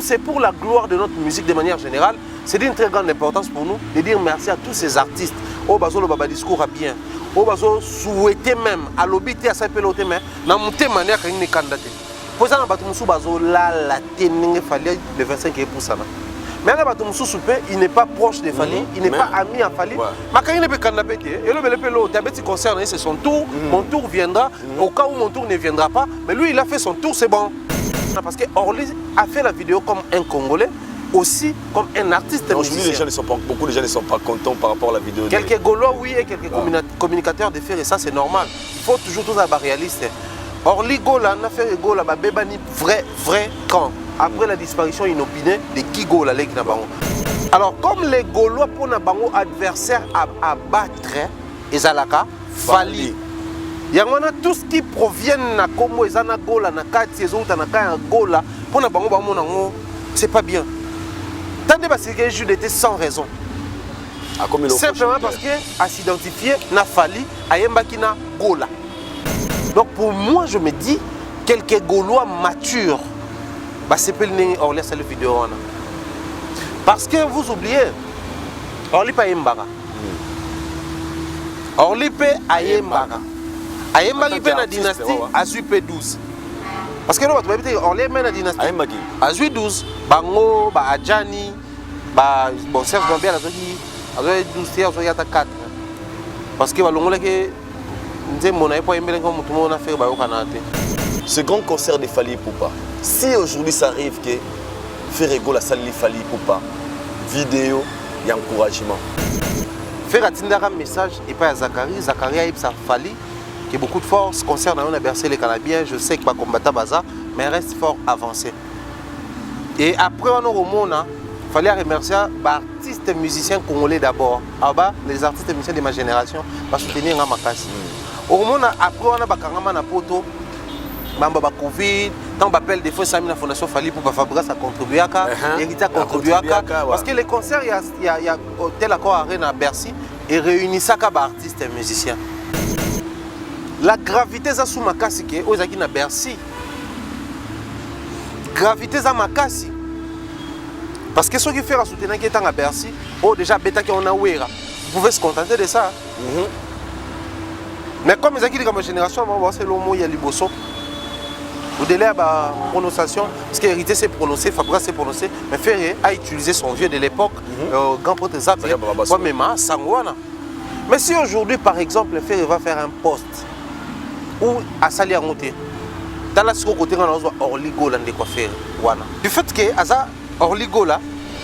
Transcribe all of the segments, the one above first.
comme c'est pour la gloire de notre musique de manière générale, c'est d'une très grande importance pour nous de dire merci à tous ces artistes. Oh, bazo le baba discours a bien. Oh, bazo souhaiter même, à l'obité à s'appeler au thème, dans mon thème manière qu'il n'est candidaté. Pour ça, on bazo la ténègre fallait le 25 pour ça. Mais là, il n'est pas proche de Fali, il n'est pas ami à Fali. Mais quand il n'est pas candidaté, et le concerne, c'est son tour, mon tour viendra. Au cas où mon tour ne viendra pas, mais lui, il a fait son tour, c'est bon. Parce que Orly a fait la vidéo comme un Congolais, aussi comme un artiste. Aujourd'hui, beaucoup de gens ne sont pas contents par rapport à la vidéo. Quelques Gaulois, oui, et quelques communicateurs de faire, et ça, c'est normal. Il faut toujours tout être réaliste. Orly Gola n'a fait Gola, Bébani, vrai camp. Après la disparition inopinée de qui Gola, les Gnabango. Alors, comme les Gaulois pour Nabango adversaire à battre, Ezalaka, Fali. Il y a tout ce qui provient de Congo, Ezana Gola, Nakati, Ezouta, Nakaya Gola, pour Nabango, c'est pas bien. Tant de ces jeux étaient sans raison. Simplement parce qu'à s'identifier, n'a Fali, à Yembakina Gola. Donc pour moi, je me dis, quelques Gaulois matures, c'est pas le Orly cette vidéo. Parce que vous oubliez, Orly pas Yembara. Orly pas Yembara. Ayembaki pe na dynastie Azui P12. Parce que nous Orly est na dynastie Azui 12. Bango, ba Adjani, ba bon Serge Gambia Azui 12 Azui 4. Parce que balongola ke ce grand concert de Fali Ipupa, si aujourd'hui ça arrive que Ferrego la salle de Fali Ipupa, vidéo et encouragement. Faire un message et pas à Zachary. Zachary a Fali, qui a beaucoup de force, concert on a bercé les Canabiens, je sais que pas combattant Baza, mais reste fort avancé. Et après on a au monde, il fallait remercier les artistes et musiciens congolais d'abord. Les artistes et musiciens de ma génération pour soutenir Ngamakasi. Au monde, après on a Bakangama na poto, Mamba ba Covid, tant d'appels des fois Sami la fondation Fali pour Fabrice a contribué à ça, Hérita a contribué à ça. Parce que les concerts, il y a tel accord Arena à Bercy et réunit ça comme artistes et musiciens. La gravité ça sous Makasi qui est aux Akina Bercy. Gravité ça Makasi. Parce que ceux qui font soutenir qui est à Bercy, oh déjà bêta qui on a ouéra. Vous pouvez se contenter de ça. Mais comme les acquis de ma génération, on va voir c'est l'homme il y a liboso. Au délai de la prononciation, parce qu'hérité c'est prononcé, Fabrice c'est prononcé, mais Ferré a utilisé son vieux de l'époque, grand pote Zab, Sangwana. Mais si aujourd'hui par exemple Ferré va faire un poste ou à Sali à monter, dans la seconde côté on a Orly Gola de quoi faire. Du fait que Aza Orly Gola,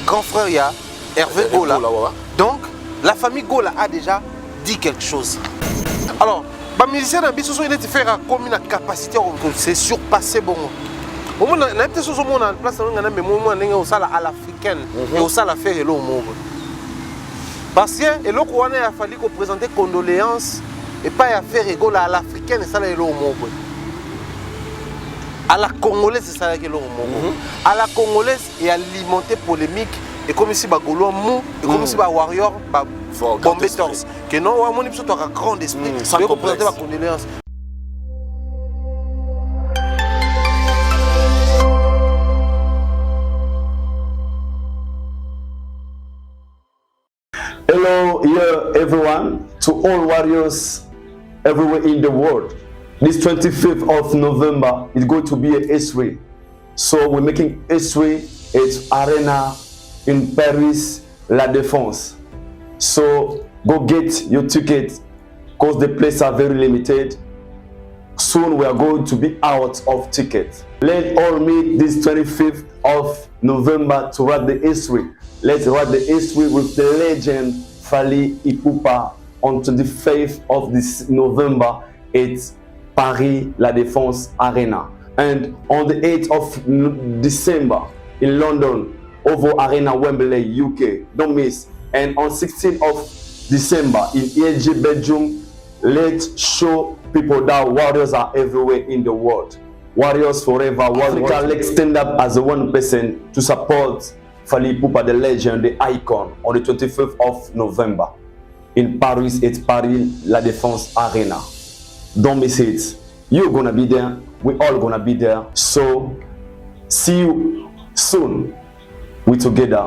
grand frère il y a Hervé Gola, donc la famille Gola a déjà dit quelque chose. Alors, les musiciens ont faire comme une capacité de surpasser bon. Au moins, on a peut-être en place à l'africaine et au salle à faire le monde. Parce que il a fallu présenter condoléances et pas à faire égale à l'africaine et ça le monde. À la congolaise c'est ça le monde. À la congolaise et alimenter polémique et comme ici Bagolo mou et comme ici Warrior Bombetors que non on est plutôt un grand esprit pour représenter ma condoléance. Hello, here everyone, to all warriors everywhere in the world. This 25th of November is going to be a history. So we're making history at Arena in Paris, La Défense. So go get your ticket because the places are very limited. Soon we are going to be out of tickets. Let's all meet this 25th of November to write the history. Let's write the history with the legend Fali Ipupa on 25th of this November at Paris La Défense Arena. And on the 8th of December in London, OVO Arena, Wembley, UK. Don't miss. And on 16th of December in ELG Belgium, let's show people that warriors are everywhere in the world. Warriors forever. Africa, let's stand up as a one person to support Fali Ipupa, the legend, the icon, on the 25th of November in Paris, it's Paris La Défense Arena. Don't miss it. You're gonna be there. We're all gonna be there. So see you soon. We together,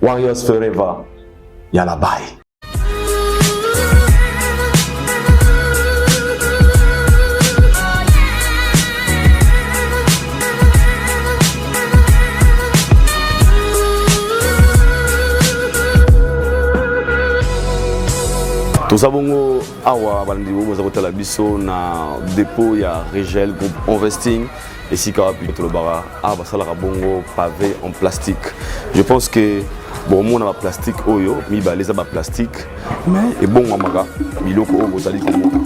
warriors forever. Yalla bye. Toza bongo awa balandi boza kotala biso na dépôt ya Regel Group Investing et si karapi tolobara basalaka bongo pavé en plastique. Je pense que bon on a plastique oyo mi baleza ba plastique mais et bon amaka biloko oyo bozali komona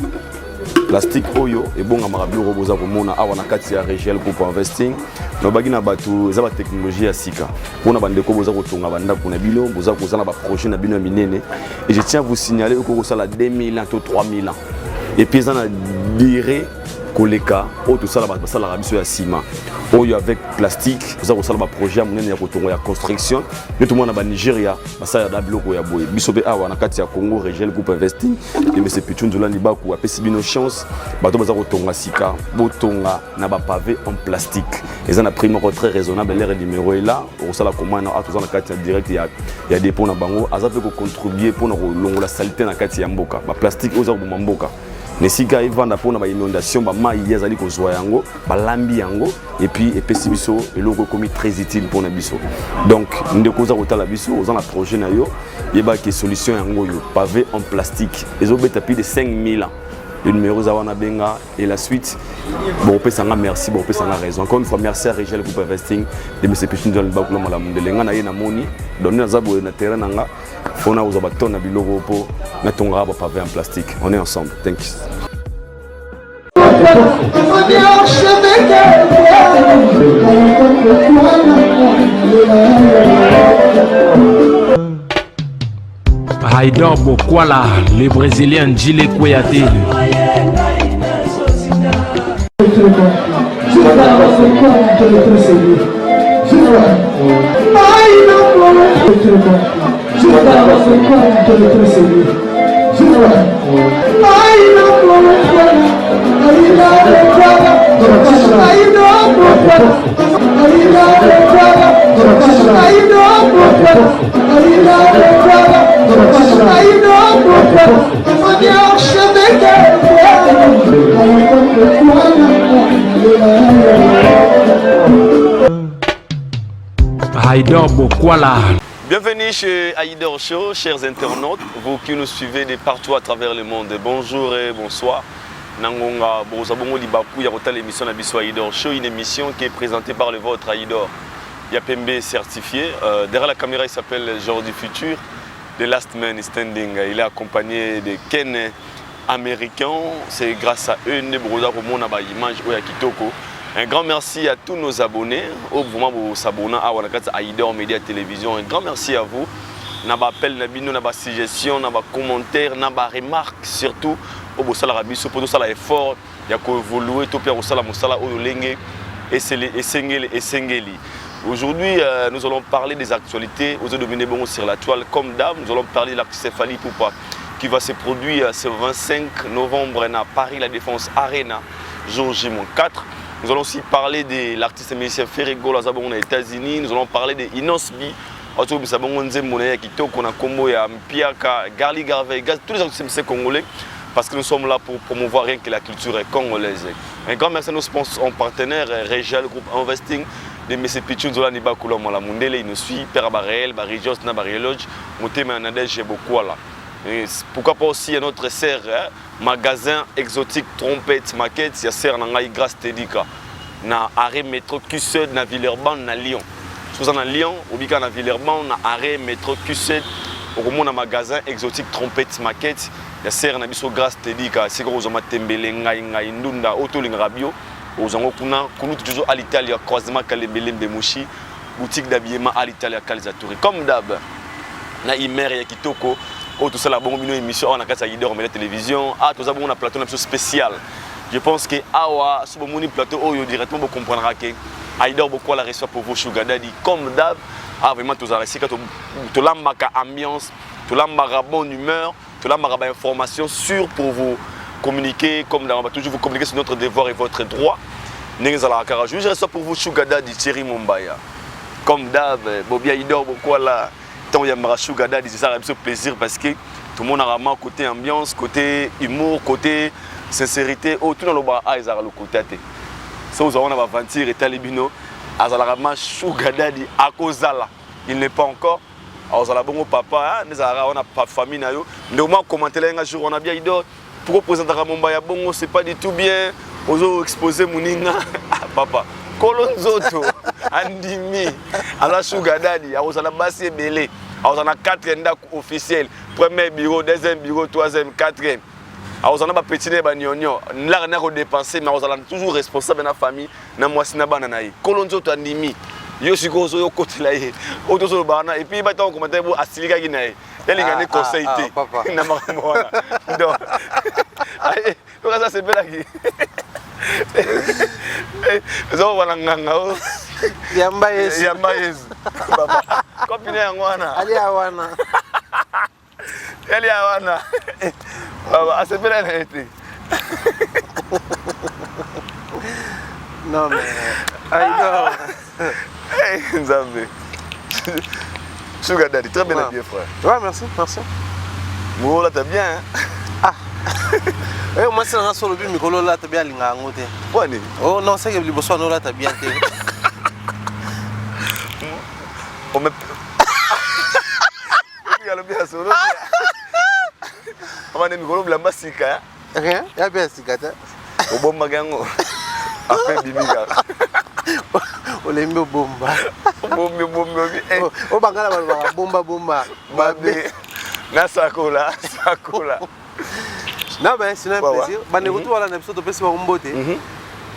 plastique oyo et bon amaka biloko boza komona awa na kati ya Regel Group Investing no bagi na batu za ba technologie ya sika pona bandeko boza kotonga banda kuna bino boza kozana ba projet na bino minene et je tiens à vous signaler que ça la 2000 ans to 3000 ans et puis ça na durée koleka o tout ça la basala rabiso ya ciment oyo avec plastique boza kosala ba projet munene ya kotonga ya construction yo tout monde na Nigeria basala da biloko ya boye biso be awa na kati ya Congo Regel Group Investing et monsieur Pichunzula Libaku apesi bino chance bato baza kotonga sika botonga na ba pavé en plastique et ça na prix très raisonnable l'air numéro est là au sala commande à tout ça na kati ya direct ya dépôt na bango aza pe ko contribuer pour na longola saleté na kati ya mboka ba plastique oza ko mboka nesika ivanda pona ba inondation ba mai yazali ko zwa yango ba lambi yango et puis epesi biso eloko komi très utile pona biso donc ndeko za kotala biso oza na projet na yo yeba ke solution yango yo pavé en plastique ezobeta plus de 5000 ans le numéro zawana benga et la suite bon pe sanga merci bon pe sanga raison encore une fois merci à Regel Group Investing de monsieur Pichunzula Libaku la mala mundelenga na ye na moni donner na zabo na terrain nanga fona uza batona biloko po na tonga ba pavé en plastique on est ensemble thank you. Haïdor Bokwala, le Brésilien Djile Kouyaté. Haïdor Bokwala. Bienvenue chez Haïdor Show, chers internautes, vous qui nous suivez de partout à travers le monde. Bonjour et bonsoir. Nangonga Bozabongo Libaku, Yarota l'émission Nabiso Haïdor Show, une émission qui est présentée par le vôtre Haïdor. Yapembe certifié. Derrière la caméra, il s'appelle Jordi Futur, The Last Man Standing. Il est accompagné de Ken américains. C'est grâce à eux que nous avons une image de Kitoko. Un grand merci à tous nos abonnés. Au moment où vous s'abonnez à Haïdor Média Télévision. Un grand merci à vous. Nous avons appel, nous avons suggestions, nous avons commentaires, nous avons remarques surtout. Au Bossala Rabiso, pour tout ça, l'effort, il y a évoluer, tout le Sala Moussala, Ololenge et Sengeli. Aujourd'hui, nous allons parler des actualités aux dominés bon sur la toile. Comme d'hab, nous allons parler de l'artiste Fally Ipupa qui va se produire ce 25 novembre à Paris, la Défense Arena, jour J-4. Nous allons aussi parler de l'artiste musicien Ferrego aux États-Unis. Nous allons parler de Inosbi. Tous les artistes congolais. Parce que nous sommes là pour promouvoir rien que la culture congolaise. Un grand merci à nos sponsors partenaires, Regel Group Investing, de M. Pichunzula Libaku la Mundele, il nous suit, Père Barrel, Barrios, Nabarielodge, Moutema Nadej et Bokwala. Pourquoi pas aussi à notre serre, magasin exotique, trompette, maquette, il y a serre Nangaï Grasse Tedika, na arrêt métro Q7, na Villeurbanne, na Lyon. Si vous êtes à Lyon, ou bien à Villeurbanne, na arrêt métro Q7, au moins un magasin exotique, trompette, maquette. Ya sert na biso grâce tedika c'est gros zoma tembele ngai ndunda otolinga rabio ozango kuna kunutu toujours à l'Italie croisement Kalembele Mouchi boutique d'habillement à l'Italie Calzatori comme d'hab na imer ya kitoko au tout ça la bonne émission on a kasa Haïdor Média Télévision tout ça bon on a plateau spécial je pense que awa ce bon plateau oyo directement vous comprendra que Haïdor Bokwala reçoit pour vous Sugar Daddy comme d'hab vraiment tous à réciter to lambaka ambiance to lambaka bonne humeur. Tout là, ma information sûre pour vous communiquer, comme on va toujours vous communiquer sur notre devoir et votre droit. Je reçois pour vous Sugar Daddy Thierry Mumbaya. comme d'hab, Bobia Idor, pourquoi là, tant il y a Marachouga Daddy, c'est ça un plaisir parce que tout le monde a vraiment côté ambiance, côté humour, côté sincérité, tout dans le bar, ils ont le côté. Ça, vous avez aventure et talibino, ils ont vraiment Chouga Daddy à cause de là. Il n'est pas encore. Alors, on a bon papa, on n'a pas de famille. Mais au moins, commenter là un jour, on a bien Idor. Pourquoi présenter à Mombaya bon, c'est pas du tout bien. On a exposé Mouninga. Papa. Kolonzoto, Andimi, ala Chouga Daddy, on a bassé belé. On a 4 officiels. Premier bureau, deuxième bureau, troisième, quatrième. On a petit nez, là on a dépensé, mais on est toujours responsable de la famille. Na moi si na bananaï. Kolonzoto Andimi. Yo suis gozo yo côté là. Auto sur le banana et puis bah ton commentaire pour Asilika Guinée. Elle a des conseils. Na maramona. Donc ça c'est belle aquí. Zo wananganga. Yamba yes. Baba. Copine yanwana. Ali awana. Ali awana. Baba, c'est belle la été. Non mais Aïdor. Hey, Nzambe. Chouga Daddy, très bien habillé, frère. Ouais, merci, merci. Moi là t'es bien hein. Ah. Eh moi c'est dans sur le but Mikolo là t'es bien linga ngote. Ouais ni. Oh non, c'est que le bosso là t'es bien té. On me Il y a le bien sur le. On va ne Mikolo blamba sika. Rien, il y a bien sikata. Au bon magango. Après bimiga. Olembe bomba. Bomba. O bangala balwa bomba. Babé. Na sakola. Non mais c'est un plaisir. Bande retour voilà na episode de Pesi Mbote.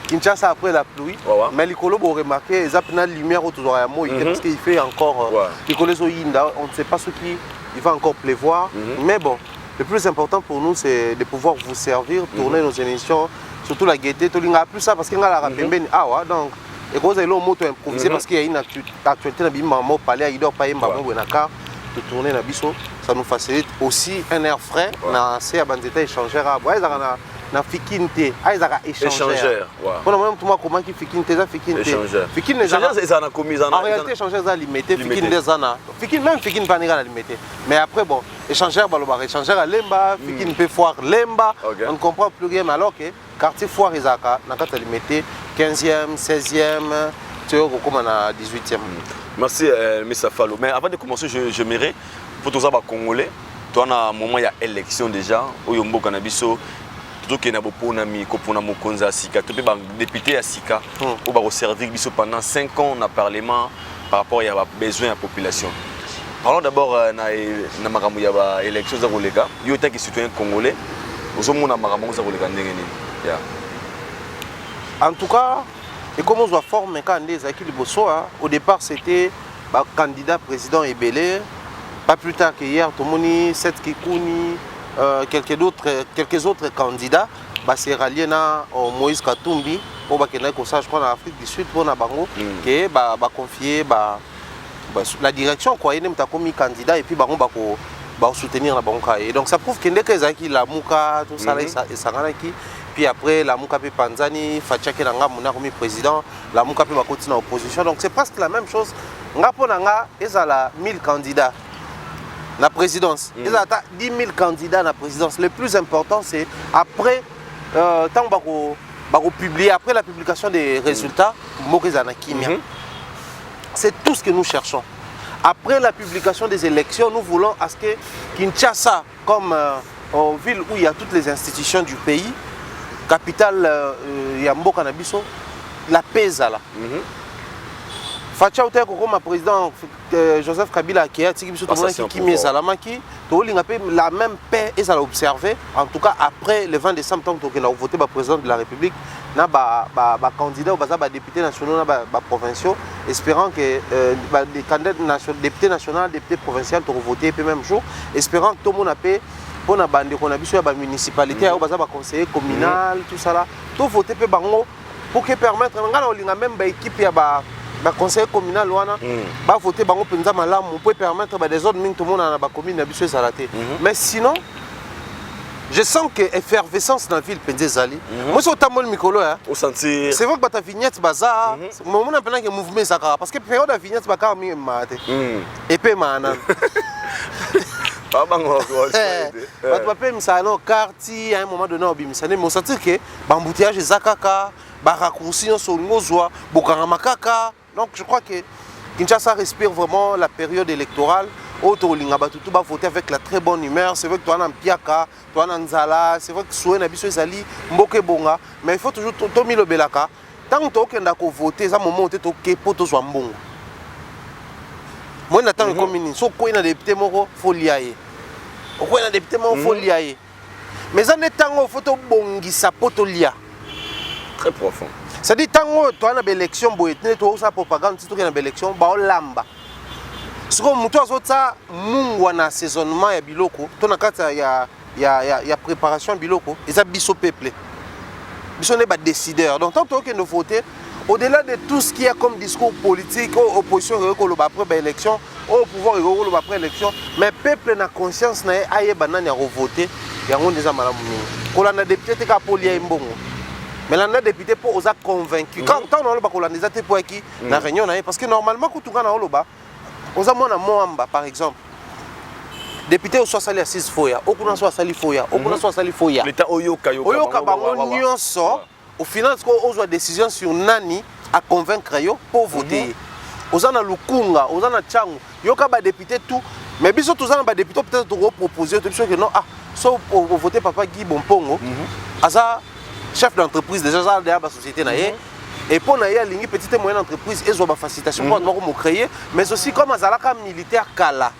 Kinshasa après la pluie. Mais Likolo bo remarquer ils apna lumière autour de moi parce qu'il fait encore Likolo so yinda, on ne sait pas ce qui il va encore pleuvoir mais bon, le plus important pour nous c'est de pouvoir vous servir, tourner nos émissions, surtout la gaieté, to linga plus ça parce que ngala rapembeni donc et quand ils ont moto improvisé parce qu'il y a une actualité na bima mo parler à Idor Payemba mo na car de tourner na biso, ça nous facilite aussi un air frais na c'est abanzeta échangeur à bois na fikinte aizaka échangeur pour le moment tout moi comment qui fikinte ça fikinte fikine ça na commis en réalité échangeur ça limité fikine des ana fikine même fikine pas négal limité mais après bon échangeur baloba échangeur à lemba fikine peut foire lemba on ne comprend plus rien alors que quartier foire izaka na kata limité 15e 16e tu vois comme on a 18e. Merci Missa Fallo. Mais avant de commencer je m'irai pour tous les Congolais. Toi on a un moment il y a élection déjà au Yombo Canabiso. Tout qui n'a pas ponami kopona mokonza sika tout ba député à sika au ba servir biso pendant 5 ans na parlement par rapport à besoin de la population. Parlons d'abord na makambo ya ba élection za kolega. Yo tant que citoyen congolais, ozomona makambo za kolega ndenge nini. En tout cas, et comme on voit former quand les acquis liboso au départ c'était ba candidat président Ebele, pas plus tard qu'hier Tomoni Seth Kikouni quelques autres candidats c'est rallié na Moïse Katumbi au bakena ko ça je crois en Afrique du Sud pour na bango que ba confier la direction quoi il n'aime comme candidat et puis bango ba soutenir la banque et donc ça prouve que dès que zaki la muka tout ça et ça qui puis après la muka pe Panzani Fachake nanga mona comme président la muka pe ba continuer en opposition donc c'est presque la même chose ngapo nanga ezala 1000 candidats la présidence. Il y a 10 000 candidats à la présidence. Le plus important, c'est après, tant que publier, après la publication des résultats, c'est tout ce que nous cherchons. Après la publication des élections, nous voulons à ce que Kinshasa, comme ville où il y a toutes les institutions du pays, capitale Yambo Canabiso, la paix là. Facha Outé comme président Joseph Kabila qui a dit la même paix et ça l'a observé en tout cas après le 20 décembre tant que nous avons voté le président de la République na ba candidat ou ba député national ba provinciaux espérant que les candidats nationaux député national député provincial to voter le même jour espérant que tout le monde a paix pour na bande qu'on a vu sur la municipalité ou ba conseiller communal tout ça là tout voter pe bango pour que permettre ngana même ba équipe ya ba conseil communal wana ba voter bango penza malamu pour permettre des autres ming tout monde na ba commune na biso ezalate mais sinon Je sens que effervescence dans la ville Pendezali. Moi c'est autant le micro là. Au sentir. C'est vrai que ta vignette bazar, moi on a plein de mouvements ça parce que période de vignette bazar mi mate. Et puis manan. Pas bango. Bah tu peux me ça non quartier à un moment donné obimisa mais on sentir que embouteillage zakaka, ba raccourci sur ngozwa, bokanga makaka. Donc je crois que Kinshasa respire vraiment la période électorale. Autolinga batutu ba voter avec la très bonne humeur. C'est vrai que toi on a Mpiaka, toi on a Nzala, c'est vrai que Soué na biso ezali mboke bonga, mais il faut toujours tomi le belaka. Tant que okenda ko voter, ça moment où to ke poto zo mbongo. Moi n'attends comme mini, so ko ina député moko foliaye. Ko ina député moko foliaye. Mais ça n'est tango photo bongisa poto lia. Très profond. Ça dit tango toi na élection boyetne to sa propagande tu na élection ba olamba. Si vous avez un assaisonnement ya biloko, ya préparation biloko, et ça biso peuple. Biso n'est pas décideur. Donc tant que nous votons, au-delà de tout ce qui est comme discours politique, opposition après l'élection, au pouvoir après l'élection, mais peuple n'a conscience na aye banane ya voter, ya on déjà malamu. Ko la na député ka polia mbongo. Mais la député pour osa convaincu. Quand on a ko la déjà te pour qui na réunion na parce que normalement ko tunga na oloba aux amona Moamba par exemple. Député au soit sali assise foya, au kuna soit sali foya, au kuna soit sali foya. L'état oyoka bango nyonso au final ko ozwa décision sur nani à convaincre yo pour voter. Ozana lukunga, ozana changu, yoka ba député tout, mais biso tozana ba député peut-être to proposer to que non so voter papa Guy Bompongo. Asa chef d'entreprise déjà ça de la société na ye. Et pour naïa ligne petite et moyenne entreprise et zoba facilitation pour nous créer mais aussi comme azalaka militaire kala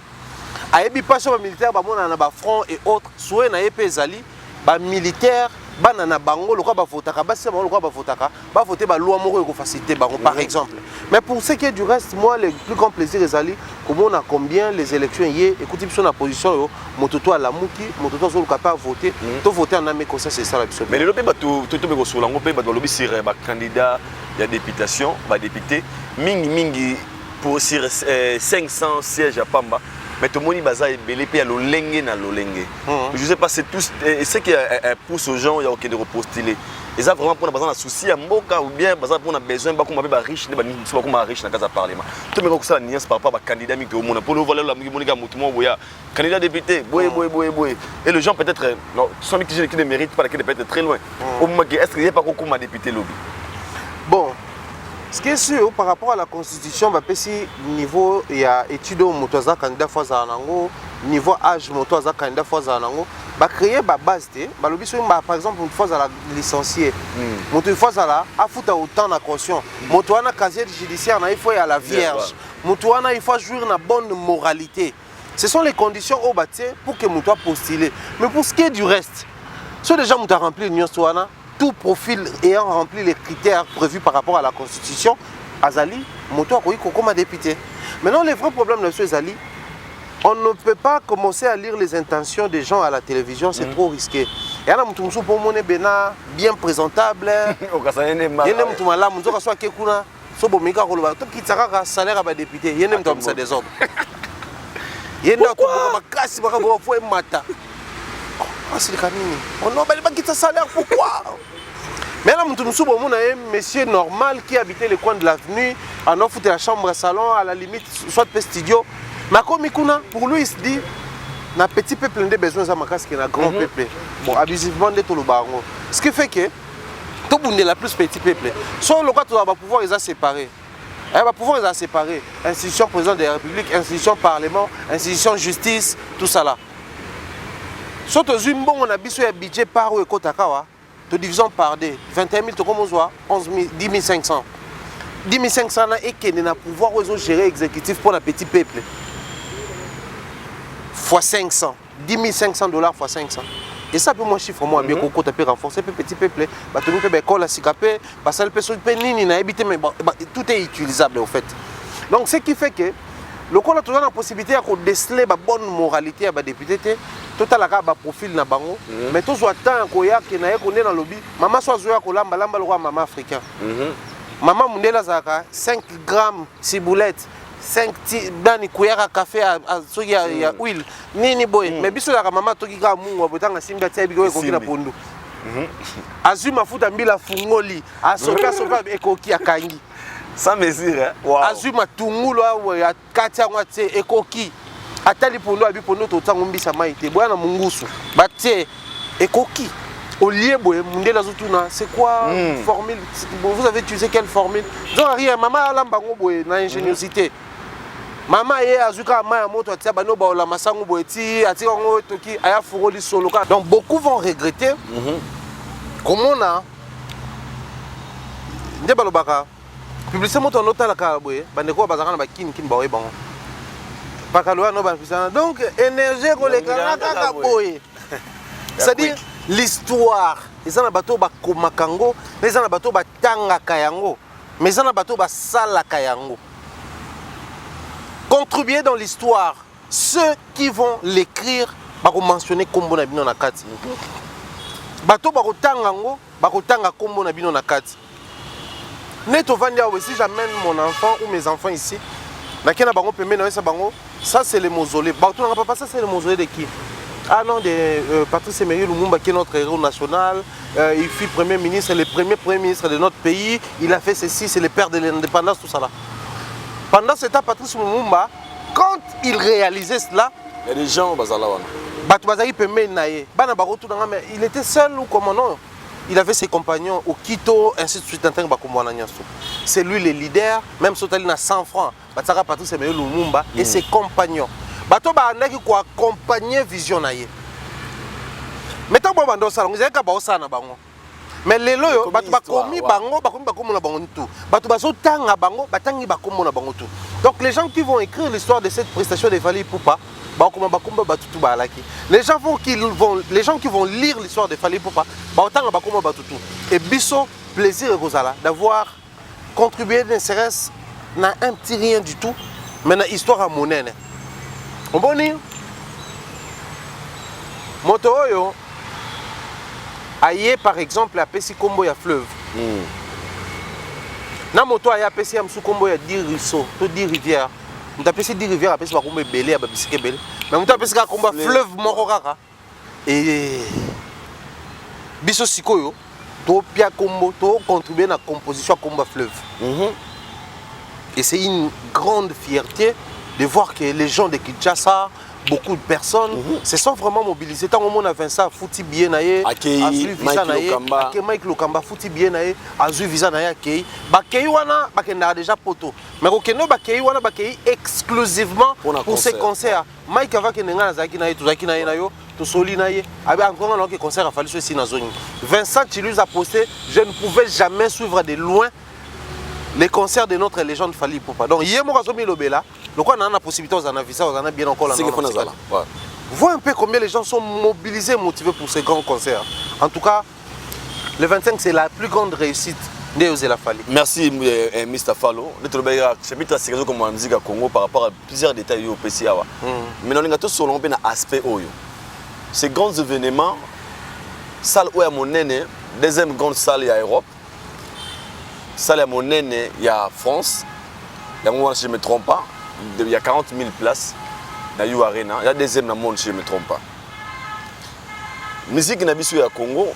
ayebi pas sur militaire ba mona na ba front et autres soué na epé ezali ba militaire bana na bango lokwa ba votaka ba se lokwa ba votaka ba voter ba loi moko ko faciliter bango par exemple. Mais pour ce qui est du reste moi le plus grand plaisir ezali comment on a combien les élections hier écoutez sur la position yo mototo ala muki mototo zo lokapa voter to voter en ame comme ça c'est ça l'absolu. Mais le pe ba to be sur lango pe ba do lobi sur ba candidat de députation ba député mingi pour sur 500 sièges à Pamba. Mais tout le monde est belé à l'olenge na l'olenge. Je sais pas, c'est tous ce qui pousse aux gens à repostuler. Et ça vraiment pour un souci à Mboka ou bien pour un besoin de riche, de riche dans le Parlement. Tout le monde a une par rapport à candidat pour nous voler la candidat député, et les gens peut-être, sont qui ne méritent pas, qui peut être très loin. Est-ce qu'il n'y a pas beaucoup de députés lobby? Bon. Ce qui est sûr par rapport à la constitution, niveau il y a études au motoza candidat fois anango, niveau âge motoza candidat fois anango, créer ba base par exemple une fois à la licencié, moto fois à la afuta autant de caution, moto ana casier judiciaire na il faut à la vierge, moto ana il faut jouir na bonne moralité. Ce sont les conditions au bâti pour que moto postule. Mais pour ce qui est du reste, ceux déjà moto rempli l'union soana tout profil ayant rempli les critères prévus par rapport à la Constitution, Azali, Moto a comme député. Maintenant, le vrai problème de M. Azali, on ne peut pas commencer à lire les intentions des gens à la télévision, c'est trop risqué. Il y a un peu pour mon bien présentable. Il y a un salaire à député. Il y a un peu des hommes. Il y a un peu on n'a pas quitté salaire, pourquoi? Mais là, monsieur normal qui habitait le coin de l'avenue, en offre de la chambre à salon, à la limite, soit de studio. Mais pour lui, il se dit, na petit peuple a besoin de makas qui est un grand peuple. Bon, abusivement, de tout le baron. Ce qui fait que tout le monde est la plus petit peuple. Soit le cas, tu vas pouvoir les séparer. Elle va pouvoir les séparer. Institution président de la République, institution parlement, institution justice, tout ça là. Surtout on a besoin de budget par où de division par des 21 000 10 500. 10 500 et qui n'a pouvoir gérer exécutif pour le petit peuple. Fois 500. 10 500 $ fois 500. Et ça peut moi chiffre moi bien qu'on peut renforcer le petit peuple. Tout est utilisable en fait. Donc ce qui fait que le coup a toujours la possibilité de déceler la bonne moralité à député. Total a profil na bango mais tous attend koya ke na ko na lobby maman soit zoya ko lamba le roi maman africain maman mundela zaka 5 grammes ciboulette 5 dani kuyaka café à soki ya huile nini boy mais biso la maman toki ka mungu abotanga simba tia biko ekoki na pondu azui mafuta mbila fungoli asoka soka ekoki akangi sans mesure hein wow azui matungulu ya kati yango tie ekoki atali pondu abi pondu to tango mbisa mai te bwana mungusu batie ekoki au lieu boy mundela zotuna c'est quoi formule vous avez utilisé quelle formule donc rien maman lambango boy na ingéniosité maman ye azuka maya moto atia bano ba la masango boy ti atika ngo toki aya furoli solo donc beaucoup vont regretter comment on a nde balobaka publicité moto notala ka boy bandeko bazaka na bakini kin bawe bango pakaloa no ba pisana donc énergie ko le kaka boy c'est-à-dire l'histoire eza na bato bakomaka yango eza na bato batangaka yango mais eza na bato basalaka yango. Contribuer dans l'histoire, ceux qui vont l'écrire bako mentionner kombo na bino na kati bato bako tangango bako tanga kombo na bino na kati neto vandia si j'amène mon enfant ou mes enfants ici na kena bango pembe na esa bango ça c'est le mausolée bato na papa ça c'est le mausolée de qui? Ah non, de Patrice Emery Lumumba qui est notre héros national, il fut premier ministre, le premier ministre de notre pays, il a fait ceci, c'est le père de l'indépendance, tout ça là. Pendant ce temps, Patrice Lumumba, quand il réalisait cela, il y a des gens il était seul ou comment non? Il avait ses compagnons au Quito, ainsi de suite. C'est lui le leader, même si il a 100 francs, Patrice Emery Lumumba et ses compagnons. Bato ba andaki ko accompagner vision na ye. Mettons ba bando sala, ngizeka ka ba osana bango. Mais lelo yo bato ba komi bango, ba komi ba komo na bango tout. Bato ba so tanga bango, batangi ba komo na bango tout. Donc les gens qui vont écrire l'histoire de cette prestation de Fally Ipupa, ba komo ba komba ba tutu ba alaki. Les gens qui vont lire l'histoire de Fally Ipupa, ba otanga ba komo ba tutu. Et biso plaisir Rosala d'avoir contribué ne serait-ce na un petit rien du tout, mais na histoire à monene. On boni moto oyo aye par exemple apesi kombo ya fleuve na moto aye apesi ya msu kombo ya 10 ruisseaux to 10 rivières muta apesi 10 rivières apesi ba kombo ebele ya babisike ebele mais muta apesi ka kombo fleuve moko kaka et biso sikoyo to pia kombo to contribuer na composition ya kombo fleuve et c'est une grande fierté de voir que les gens de Kinshasa, beaucoup de personnes se sont vraiment mobilisés. Tant au monde a Vincent Fouti bien naé, Azui Visa naé, Mike Lokamba Fouti bien naé, Azui Visa naé akei. Bakei wana bakenda déjà poto. Mais okeno bakei wana bakei exclusivement pour ces concerts. Mike ava kenenga na zaki naé, tuzaki naé nayo, to soli naé. Abi encore non que concert a fallu ceci na zone. Vincent Chilus a posté, je ne pouvais jamais suivre de loin les concerts de notre légende Fally Ipupa. Donc hier moi kazomi lobela. Donc on a la possibilité aux analystes, on a bien encore la Vois un peu combien les gens sont mobilisés, motivés pour ces grands concerts. En tout cas, le 25 c'est la plus grande réussite de la Fally. Merci Mr. Fallo. Notre meilleur chapitre c'est comme la musique à Congo par rapport à plusieurs détails au PCA. Mais on a tous sur un aspect oyo. Ces grands événements, salle où est mon nene, deuxième grande salle il y a Europe. Salle à mon nene il y a France. Si je ne me trompe pas, il y a 40 000 places dans la Arena. Il y a deuxième dans le monde, si je ne me trompe pas. La musique na biso ya Congo,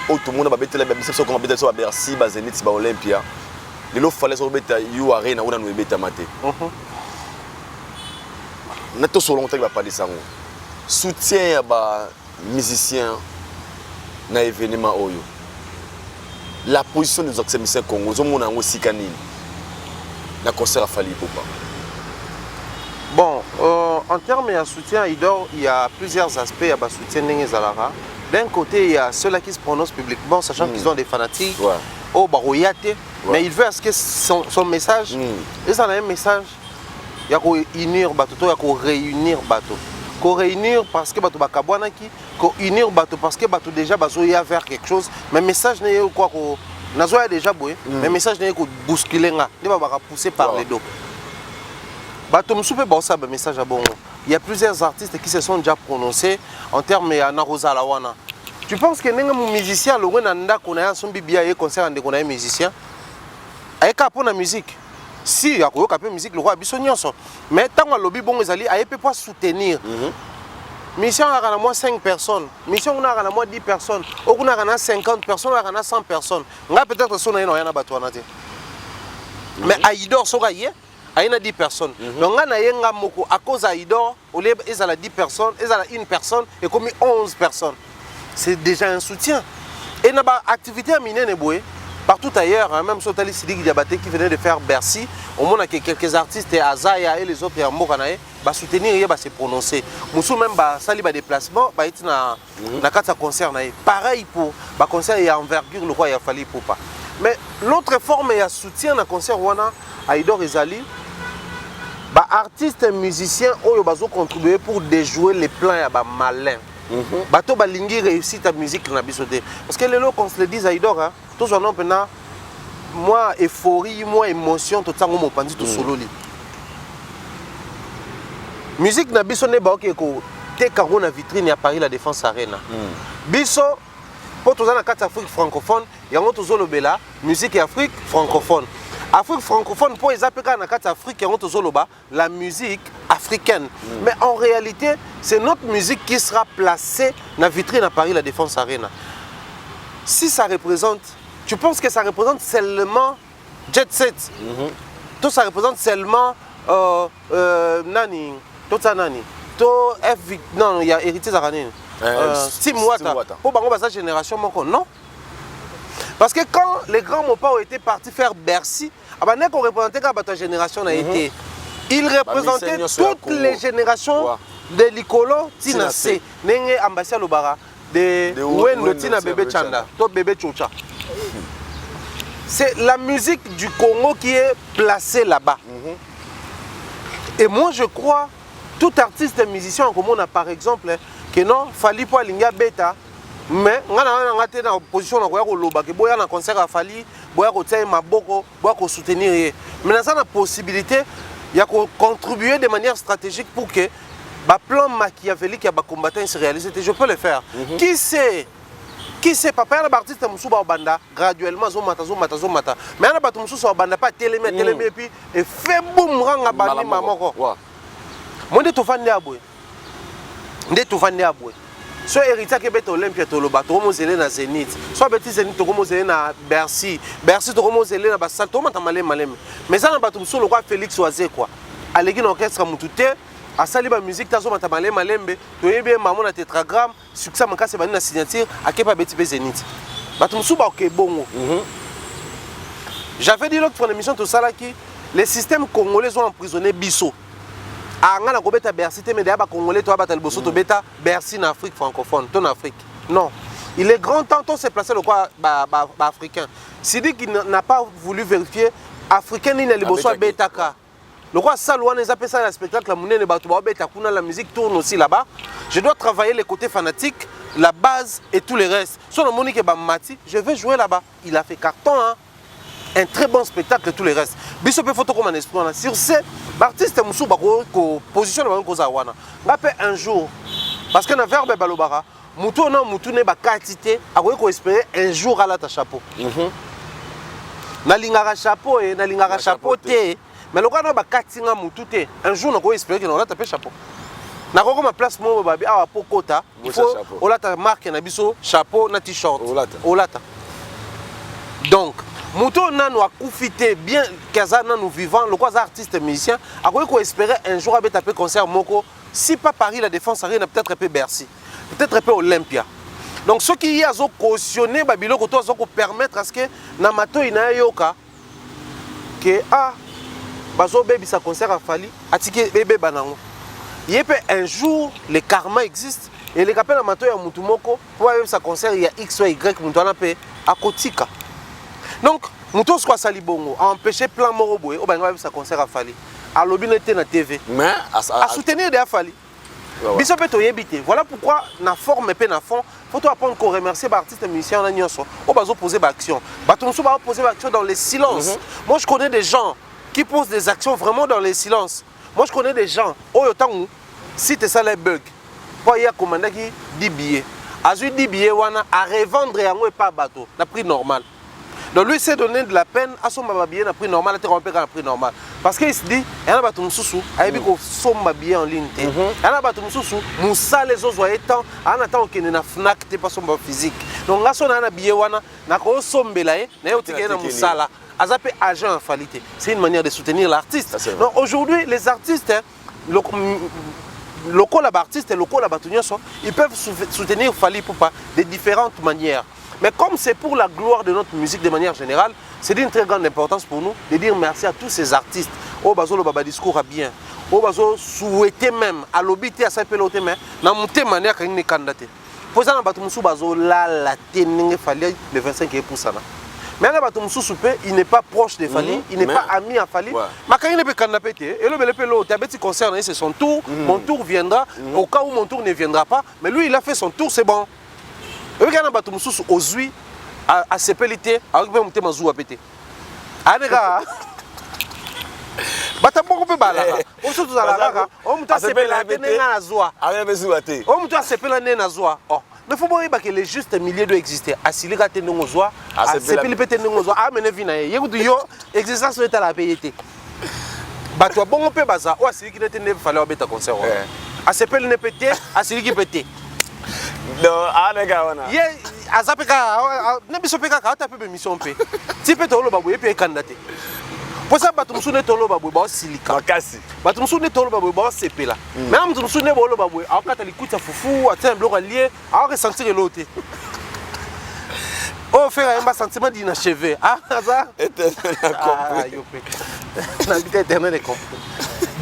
tout le monde a betela biso comme betela Bercy, Zenith, Olympia. Il fallait so beta You Arena ou na no beta maté. Na to so longtemps va parler ça. Soutien ba musiciens na événement oyo. La position des musiciens Congo, zo mona ngo sikani. La concert à Fally Ipupa. Bon, en termes de soutien, il y a plusieurs aspects à soutien Zalara. D'un côté, il y a ceux-là qui se prononcent publiquement, sachant qu'ils ont des fanatiques, au baroyate, mais il veut à ce que son message, et ça a un message, il y a qu'on unir bateau, il y a qu'on réunir bateau. Qu'on réunir parce que bateau bakabouanaki, qu'on unir bateau parce que bateau déjà bateau y a vers quelque chose, mais le message n'est quoi qu'on Nazoya déjà boué, mais le message n'est que bousculer, il va pousser par les dos. Message à bon. Il y a plusieurs artistes qui se sont déjà prononcés en termes de Narosa Lawana. Tu penses que les musiciens, le Nanda qu'on a son bibia et concert de qu'on a musicien, avec pour la musique, si akoyoka pe musique le roi biso nyonso mais tango lobby bongo ezali ayepe pas soutenir mission a na moi 5 personnes mission on a na moi 10 personnes on a na 50 personnes on a 100 personnes nga peut-être son na yana bato wana te mais Aïdor soka yé ayena 10 personnes donc nga na yenga moko à cause Aïdor au lieu ezala 10 personnes ezala une personne et comme 11 personnes c'est déjà un soutien et na ba activité minene boé partout ailleurs, hein, même Sotali Sidiki Diabaté qui venait de faire Bercy, au monde que quelques artistes, Azaya et les autres, bah soutenir, bah se prononcer. Moussou même bah sali bah déplacement, bah il na quatre concert pareil pour bah concert et envergure le roi il a fallu pour pas. Mais l'autre forme il y a soutien na concert wana Aïdor Ezali, bah artistes et musiciens ont contribué pour déjouer les plans ya bah malin. Bato balingi réussit ta musique na bisoté parce que les lots qu'on se le dise Aïdor hein tous on a moi euphorie moi émotion tout ça mon pandi tout solo li musique na biso ne ba OK ko te caro na vitrine à Paris la Défense Arena biso pour tous na carte Afrique francophone yango tozolo bela musique Afrique francophone Afrique francophone pour les APK na carte Afrique yango tozolo ba la musique africaine mais en réalité c'est notre musique qui sera placée dans la vitrine à Paris la Défense Arena. Si ça représente, tu penses que ça représente seulement Jet Set tout ça représente seulement Nani, tout ça Nani, tout F, non, il y a Héritier Zarané, Steve Wata, pour bango sa génération non. Parce que quand les grands mopas ont été partis faire Bercy, n'est qu'on représentait quand ta génération a été, ils représentaient toutes les générations de l'Icolo, Tinasé, Nenge Ambassia Lobara. De Wendo Tina Bébé Chanda, toi Bébé Chocha. C'est la musique du Congo qui est placée là-bas. Et moi je crois, tout artiste et musicien comme on a par exemple, que non, Fali pour Linga Beta, mais on a été dans la position de Loba, que boya na concert à Fali, boya ko tsaye maboko, boya ko soutenir. Mais dans la possibilité, il y a contribuer de manière stratégique pour que le plan machiavélique et le combattant se réalise, je peux le faire. Qui sait? Papa, il y a des artistes qui sont banda graduellement, zomata. Mais il y a des artistes qui sont banda pas télémé, et puis et fait boum, rang à bandi maman. Moi, je suis fan de Aboué. Soit héritier qui est Olympia, tu es na Zénith. Soit petit Zénith, tu es na Bercy. Bercy, tu es na Bassal, tu es malem. Mais ça, il y a Félix Oazé, quoi. À l'église orchestre, à sali ba musique tazo matamale malembe to yebé maman na tétragramme succès manka c'est na signature à kepa beti pe Zénith batum suba OK bongo j'avais dit l'autre fois l'émission tout ça là qui les systèmes congolais ont emprisonné biso a ngana ko beta Bercy te mais ba congolais to ba talboso to beta Bercy en Afrique francophone ton Afrique non il est grand temps de se placer le quoi africain Sidi qui n'a pas voulu vérifier africain ni na liboso beta ka. Le roi Salouane les appelle ça le spectacle, la musique tourne aussi là-bas. Je dois travailler les côtés fanatiques, la base et tout le reste. Son Monique Bamati, je vais jouer là-bas. Il a fait carton, hein? Un très bon spectacle et tout le reste. Bissop photo comme un espoir. Sur ce, l'artiste Moussou Bako positionne un jour, parce que dans le verbe Balobara, Moutou ne ba quantité, a espérer un jour à la ta chapeau. Na lingara chapeau et na lingara chapeau te. Mais le gars n'a pas katinga moutoute. Un jour, on a espéré qu'il aura tapé chapeau. Na ko ma place mo babi awa pokota. Il faut olata marque na biso chapeau na t-shirt. Olata. Donc, mouto nanu a koufité bien kaza nanu vivant, le quoi artiste musicien, a ko espérer un jour à taper concert moko. Si pas Paris la Défense Arena peut-être un peu Bercy, peut-être un peu Olympia. Donc ceux qui y a cautionné babilo ko to ko permettre à ce que na mato ina yoka que bazo baby sa concert a fallu atike bébé banango yepé un jour le karma existe et les capels amato ya mutu moko pour avoir sa concert il y a x ou y mutu ana pe akotika donc mutusko sali bongo a empêcher plan moro boy o banga sa concert a fallu a lobi n'était na TV mais à soutenir de a fallu biso pe to yebité voilà pourquoi na forme pe na fond faut to apprendre qu'on remercier ba artiste musicien na nyonso o bazo poser ba action ba to ba poser ba action dans les silences. Moi je connais des gens qui posent des actions vraiment dans les silences. Moi je connais des gens, si tu as les bugs, il y a commandé qui 10 billets. À 10 billets, à revendre et pas bateau, le prix normal. Donc lui s'est donné de la peine à son babien à prix normal, à un prix normal. Parce qu'il se dit, il y a un bateau sous, il y a son babien en ligne. Il y a un bateau sous, moussa les autres étant, en attendant qu'il n'y ait fnac, pas son physique. Donc là, on a un billet, on a un sombelaye, on a un moussa là. Agent en qualité. C'est une manière de soutenir l'artiste. Donc aujourd'hui, les artistes, locaux artistes et locaux ils peuvent soutenir Fally Ipupa de différentes manières. Mais comme c'est pour la gloire de notre musique de manière générale, c'est d'une très grande importance pour nous de dire merci à tous ces artistes. Oh, bazo le baba discours a bien. Oh, bazo souhaiter même à l'obité à sa pelote mais na monter manière quand il est candidaté. Pour ça, on a bazo la ténène Fally le 25 pour ça. Mais là, il n'est pas proche de Fally, il n'est pas ami à Fally. Mais quand il est candidaté, et le concerne, c'est son tour, mon tour viendra, au cas où mon tour ne viendra pas, mais lui il a fait son tour, c'est bon. Et quand on a Ozui à Sepelité, avec même Mazou à péter. Ah les gars, bata beaucoup peu bala. On se tous à la raga, on m'a Sepelité na zoa. Avec Mazou à té. On m'a Sepelité na zoa. Oh. Mais il faut voir que les justes milliers doivent exister. À Silika Tenongozoa, à Sepelité Tenongozoa, à Menevina, il y a une existence de la payété. Bato bon peu baza, ou à Siliki ne fallait pas bêta concert. À Sepelité ne pété, à Siliki pété. Non, ah les gars, on a. Yé, à Zapeka, ne biso peka, quand tu as fait mission pe. Si peut tolo babou et puis candidaté. Pour ça, bato msune tolo babou ba Silika. Makasi. Bato msune tolo babou ba Sepela. Mais am msune bolo babou, a quand tu écoutes foufou, a un bloc allié, a ressentir l'autre. Oh, faire un sentiment d'inachevé. Ah, ça. Éternel compris.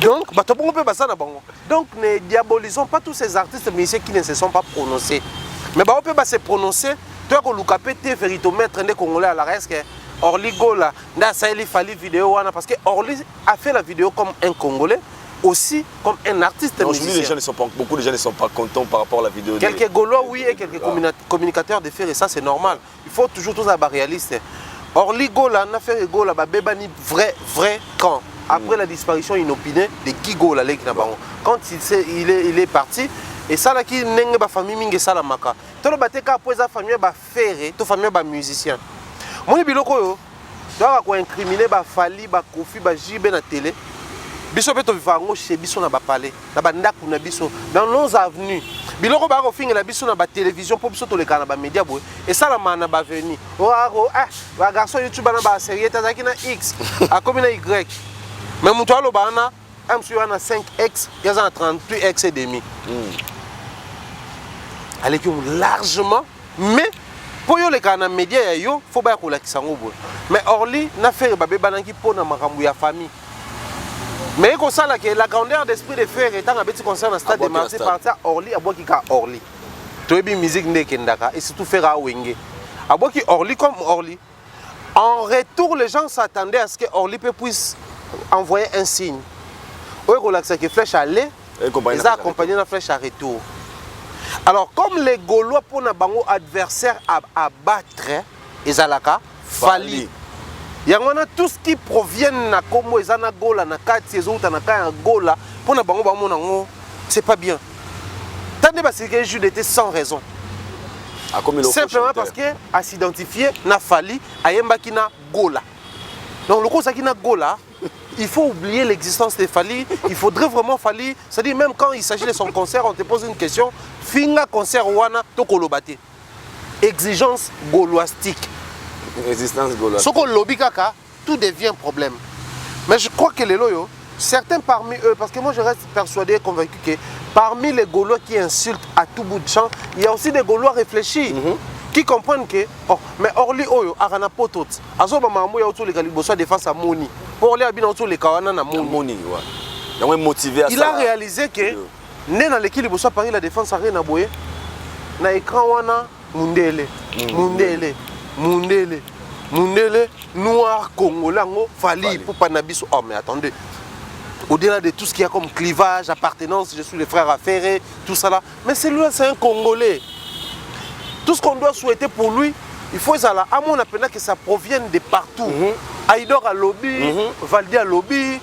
Donc, bato bon peu basa na bango. Donc, ne diabolisons pas tous ces artistes musiciens qui ne se sont pas prononcés. Mais bah on peut pas se prononcer. Toi, que Luka Pété, Veritomètre, des Congolais à la reste. Orly Gola, il fallait vidéo parce que Orly a fait la vidéo comme un Congolais, aussi comme un artiste musicien. Beaucoup de gens ne sont pas contents par rapport à la vidéo. Quelques Gaulois, oui, et quelques communicateurs de faire, et ça c'est normal. Il faut toujours tous être réaliste. Orly Gola, n'a fait Gola, Bébani vrai camp. Après la disparition inopinée de Guy Gola, quand il est parti, et ça là qui n'est pas famille mingi salamaka. Tout le bateau après sa famille ba faire, toute famille ba musicien. Moi biloko yo, doit ko incriminer ba Fally ba Kofi ba Jibe na télé. Biso peto vivango chez biso na ba palais, na ba ndaku na biso dans nos avenues. Biloko ba ko finga na biso na ba télévision pour biso to le kana ba média boy. Et ça la mana ba venu. Ba garçon YouTube na ba série tazaki na X, a comme na Y. Mais mon toile bana, M sur na 5X, il y a 38X et demi. Elle est largement, mais pour les canaux médias, il faut bien qu'on la mais Orly n'a fait babé bananki pour na makambu ya famille. Mais comme ça là que la grandeur d'esprit de faire étant un petit concert dans le stade de Marseille partir Orly à bois qui ka Orly. Tu es bien musique ndekendaka et surtout faire à Wenge. À bois qui Orly comme Orly. En retour, les gens s'attendaient à ce que Orly puisse envoyer un signe. Oui, que flèche à aller, ils ont accompagné la flèche à retour. Alors, comme les Gaulois pour un bango adversaire à battre, ils ont Fally. Il y a tout ce qui provient de Congo, ils ont Gola, Nakati, ils ont Gola, pour un bango, c'est pas bien. Tant de que je était sans raison. Simplement parce que à s'identifier, na Fally, à Yembakina Gola. Donc, le coup, c'est qu'il na Gola. Il faut oublier l'existence de Fally. Il faudrait vraiment Fally. C'est-à-dire, même quand il s'agit de son concert, on te pose une question. Finga concert wana to kolobate. Exigence gauloistique. Résistance gauloise. Ce qu'on lobby kaka, tout devient problème. Mais je crois que les loyaux, certains parmi eux, parce que moi je reste persuadé et convaincu que parmi les Gaulois qui insultent à tout bout de champ, il y a aussi des Gaulois réfléchis. Qui comprennent que, mais Orly Oyo, Arana Potot, Azoba Mamou Yaoutou les Galibosois défense à Moni. Pour Orly Abinautou les Kawana na Moni. Il a réalisé que, né dans l'équipe Libosois Paris, la défense à rien à Boye, na écran wana Mundele, noir congolais, Fally pour Panabiso. Oh mais attendez. Au-delà de tout ce qu'il y a comme clivage, appartenance, je suis le frère affairé, tout ça là. Mais c'est lui, c'est un Congolais. Tout ce qu'on doit souhaiter pour lui, il faut ça là. À mon appel que ça provienne de partout. Aïdor à lobby, Valdi à lobby,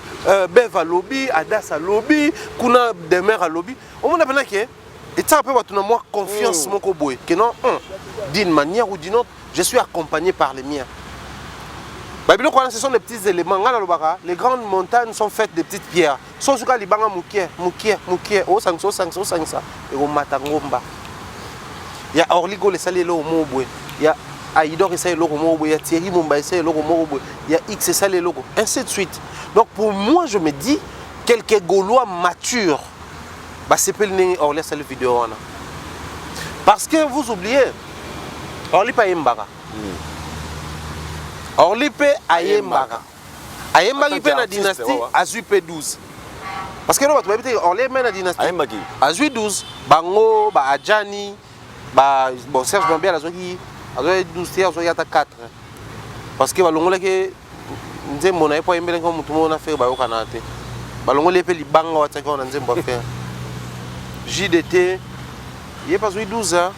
Bev à lobby, Adas à lobby, Kuna Demer à lobby. On m'a appelé que, et ça peut avoir moi confiance mon cowboy. Que non, d'une manière ou d'une autre, je suis accompagné par les miens. Ce sont des petits éléments. Les grandes montagnes sont faites de petites pierres. Il y a Orligo, il y a Aïdor, il y a Thierry Mumba, il y a X, il ainsi de suite. Donc pour moi, je me dis, quelques Gaulois matures, c'est pas le Orly, c'est la vidéo. Parce que vous oubliez, Orly pas Mbara. Orly pe Ayembara. Ayembara pe na dynastie Azui P12. Parce que nous Orly pe na dynastie Azui 12. Bango, ba Adjani, ba bon Serge Bambia Azui 12 tiers, Azui 4. Parce que balongo que nzembo na epo yembele ko mutu mona faire ba yokana te. Balongo le pe libanga wataka na nzembo faire. JDT il est pas Azui 12 hein.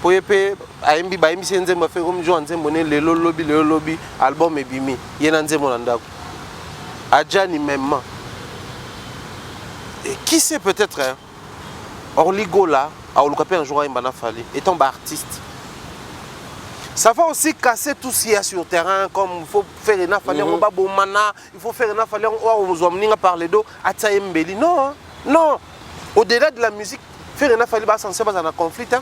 Pour yépe aimbi ba émission nzembo fait comme Jean nzembo ne le lobby album ebimi yena nzembo na ndako Adjani même et qui sait peut-être hein, Orligo là a olukape un jour à Mbana Fali étant artiste ça va aussi casser tout ce qu'il y a sur le terrain comme il faut faire une Fali on va bomana il faut faire une Fali on vous emmener parler d'eau atsaye mbeli non non au-delà de la musique faire une Fali ba censé pas en conflit hein.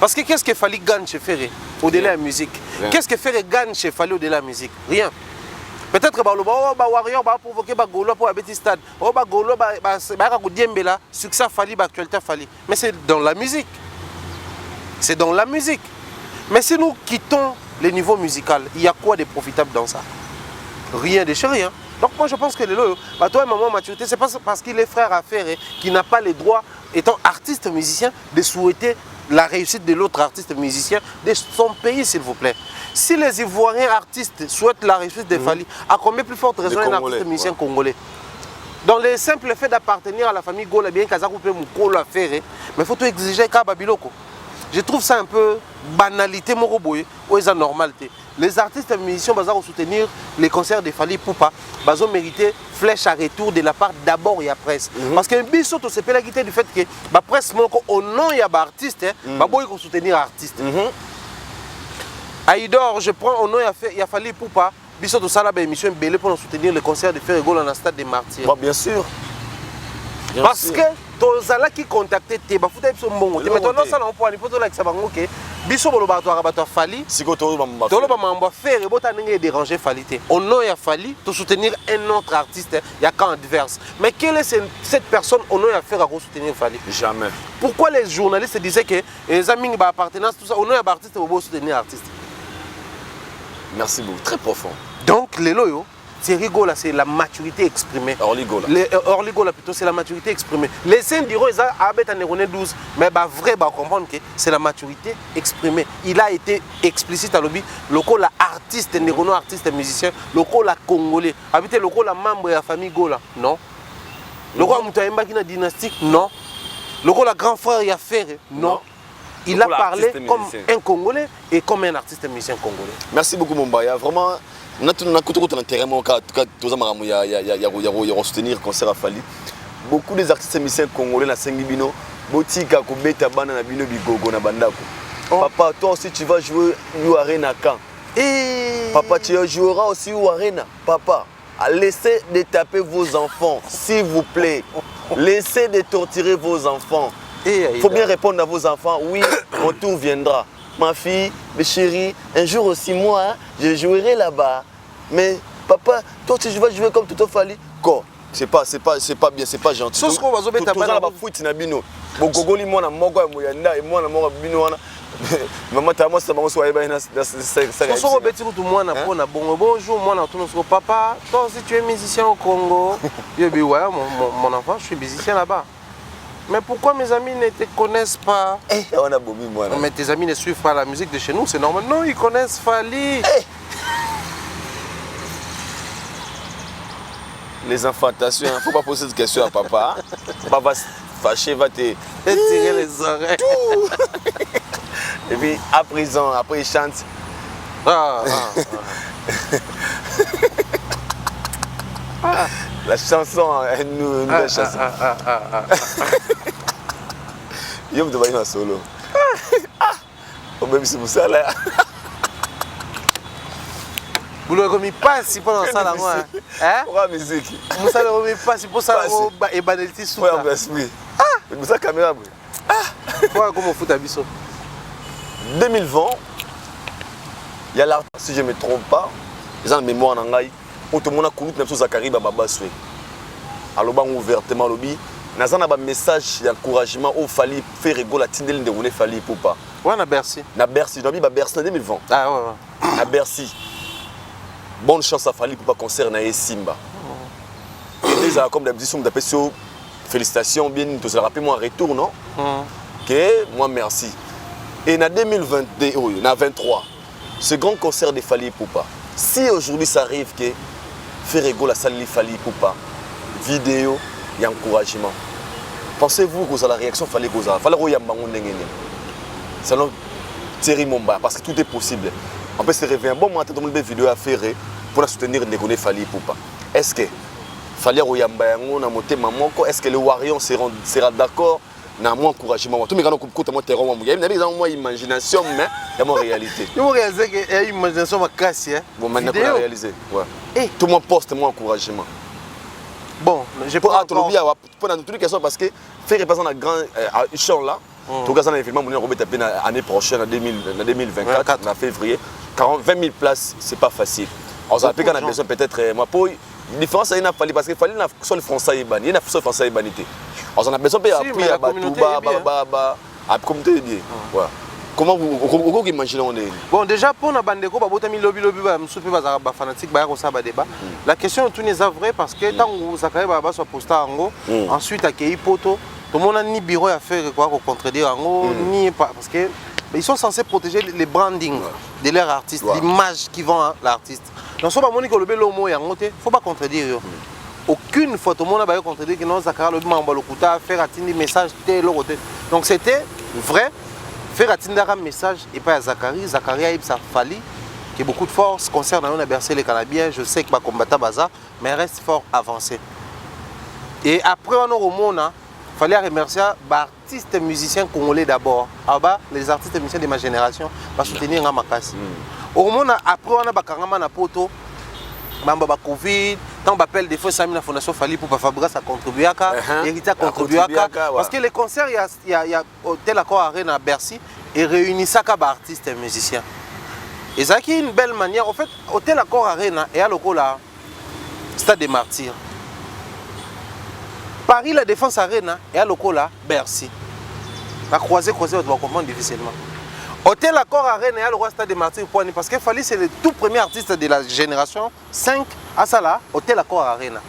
Parce que qu'est-ce que Fali gagne chez Ferré au-delà de la musique? Qu'est-ce que Ferré gagne chez Fali au-delà de la musique? Rien. Peut-être que le Warrior va provoquer Gaulois pour un petit stade. Gaulois va succès Fali, actualité Fali. Mais c'est dans la musique. C'est dans la musique. Mais si nous quittons le niveau musical, il y a quoi de profitable dans ça? Rien de chez rien. Donc moi je pense que toi et maman maturité, c'est pas parce qu'il est frère à Ferré qui n'a pas les droits, étant artiste musicien, de souhaiter la réussite de l'autre artiste musicien de son pays, s'il vous plaît. Si les Ivoiriens artistes souhaitent la réussite de Fali, à combien plus forte raison un artiste musicien congolais? Dans le simple fait d'appartenir à la famille Gola, bien Kazakou peut Moukolo à faire, mais il faut tout exiger qu'à Babiloko. Je trouve ça un peu banalité, moroboye, ou est normalité. Les artistes et musiciens vont soutenir les concerts de Fali Poupa, vont mériter flèche à retour de la part d'abord et à presse. Parce que Bissot, c'est pas la guitare du fait que la presse, au nom il y a des artistes, il faut soutenir artistes. Aïdor, je prends au nom il y a Fali Poupa, Bissot, tout ça là, émission belé pour soutenir les concerts de Ferré dans le stade des Martyrs. Bien sûr. Parce que tous ceux qui contactent tes bafouta ils sont bons. Mais toi non ça on peut aller pour la que ça va OK. Biso bolo bato Fali. Si ko to ba mamba faire et bota n'engé déranger Fali té. On no ya Fali to soutenir un autre artiste, il y a qu'un adverse. Mais quelle est cette personne on no ya faire à soutenir Fali? Jamais. Pourquoi les journalistes disaient que les amis ba appartenance tout ça on no ya artiste pour soutenir artiste? Merci beaucoup, très profond. Donc les loyo Thierry Gola, c'est la maturité exprimée. Orligo là plutôt, c'est la maturité exprimée. Les scènes diront ils ont 12, mais bah vrai bah comprendre que c'est la maturité exprimée. Il a été explicite à l'objet. Loco la artiste, négono artiste musicien, loco la congolais. Habité loco la membre de la famille Gola, non. Loco Moutaïmba qui est dynastique, non. Loco la grand frère y a fait, non. Il a parlé comme un Congolais et comme un artiste musicien congolais. Merci beaucoup Mumbaya, vraiment. On a tout un terrain, en tout cas, il y a soutenir le concert à Fali. Beaucoup des artistes musiciens congolais, na Sengibino, Botika, Kobeta, Bana, Bino, Bigogo, na Bandako. Papa, toi aussi tu vas jouer au Arena quand? Papa, tu joueras aussi au Arena. Papa, laissez de taper vos enfants, s'il vous plaît. Laissez de torturer vos enfants. Il faut bien répondre à vos enfants, oui, mon tour viendra. Ma fille, mes chéris, un jour aussi moi, hein, je jouerai là-bas. Mais papa, toi tu vas jouer comme Toto Fali. Quoi? C'est pas bien, c'est pas gentil. Tout ce qu'on va jouer ta balle. Foot na bino. Bogogoli moi na mogo ya moyanda et moi na mogo bino wana. Maman ta moi ça va soit ba na ça. Tout ce qu'on beti tout moi na pona bonjour moi na tout notre papa. Toi aussi tu es musicien au Congo. Je dis ouais mon enfant, je suis musicien là-bas. Mais pourquoi mes amis ne te connaissent pas? On a bobi moi. Mais tes amis ne suivent pas la musique de chez nous, c'est normal. Non, ils connaissent Fali. Les infantations, il ne faut pas poser de questions à papa. Papa va se fâcher, va te tirer les oreilles. Et puis à présent, après il chante. La chanson, une nouvelle chanson. Je vais te faire solo. Même si vous savez. Vous le remis pas si pour dans ça là moi. Hein? Pourquoi musique? Vous ça le remis pas si pour ça et banalité sous. Ouais, esprit. Ah, mais ça caméra. Ah, pourquoi comment fout à biso? 2020, il y a l'artiste, si je ne me trompe pas, ils ont la mémoire en Angaï, où tout le monde a connu que Zakari Babaswe. Alors, ouvertement, lobby, nous avons un message d'encouragement où il fallait faire rigoler la tindelle de Rouné Fali pour pas. Ouais, on a Bercy. Na Bercy, nous avons Bercy en 2020. Ah ouais. Na Bercy. Bonne chance à Fali pour pas concert na Simba. Et déjà, comme d'habitude, nous avons félicitations, bien, tout ça rappelle moi un retour, non? Ok, moi merci. Et en 2022, en 2023, ce grand concert de Fali Poupa, si aujourd'hui ça arrive que faire rigoler la salle de Fali Poupa, vidéo et encouragement, pensez-vous que vous avez la réaction Fali Poupa? Fali Poupa, c'est un Thierry Momba, parce que tout est possible. On peut se réveiller un bon moment, tout le monde a des vidéos à faire pour soutenir les Fali Poupa. Est-ce que Fali Poupa, est-ce que les Warriors sera d'accord? Na mon encouragement tout mais quand on coupe moi terreau il y a moi imagination mais il y a mon réalité vous réalisez que y a imagination ma casse hein bon maintenant qu'on a réalisé ouais et tout mon poste mon encouragement bon j'ai pas encore pour dans toutes les questions parce que faire représenter la grande échelon là tout cas ça un événement on va taper l'année prochaine en 2024 en février 20 000 places c'est pas facile on s'appelle qu'on a besoin peut-être moi pour différence il n'a pas parce que fallait na seul français il na seul français banité on a besoin d'appuyer à Batouba, à communauté bien. Comment vous imaginez on est? Bon déjà pour na bandeko ba botami lobby ba msupe ba fanatique ba ko sa ba débat. La question tout n'est pas vrai parce que tant que Zakari ba soit posté ango ensuite accueilli poto tout le monde a ni bureau à faire quoi pour contredire ango ni parce que ils sont censés protéger les branding de leur artiste, l'image qui vend l'artiste. Donc si on a dit que le bel homme est en côté, faut pas contredire. Aucune fois tout le monde a contredit que non Zakari le m'a mbalokuta faire atteindre des messages tel côté. Donc c'était vrai faire atteindre un message et pas à Zakari. Zakari a ça Fali qui a beaucoup de force concernant on a bercé les Canabiens. Je sais que pas combattre Baza mais reste fort avancé. Et après on a au monde il fallait remercier les artistes et musiciens congolais d'abord. Les artistes et musiciens de ma génération pour soutenir Ngamakasi. Au monde après on a Bakangama na poto. Mamba ba Covid, tant on appelle des fois Sami la fondation Fali pour Fabrice a contribué à ça, Héritier a contribué à ça parce que les concerts il y a Hôtel Accor Arena à Bercy et réunit ça comme artistes et musiciens. Et ça qui est une belle manière en fait Hôtel Accor Arena et à l'okola Stade des Martyrs. Paris la Défense Arena et à l'okola Bercy. La croisée on doit comprendre difficilement. Hôtel Accor Arena et à l'okola Stade des Martyrs parce que Fali c'est le tout premier artiste de la génération 5 à ça là, Hôtel Accor Arena.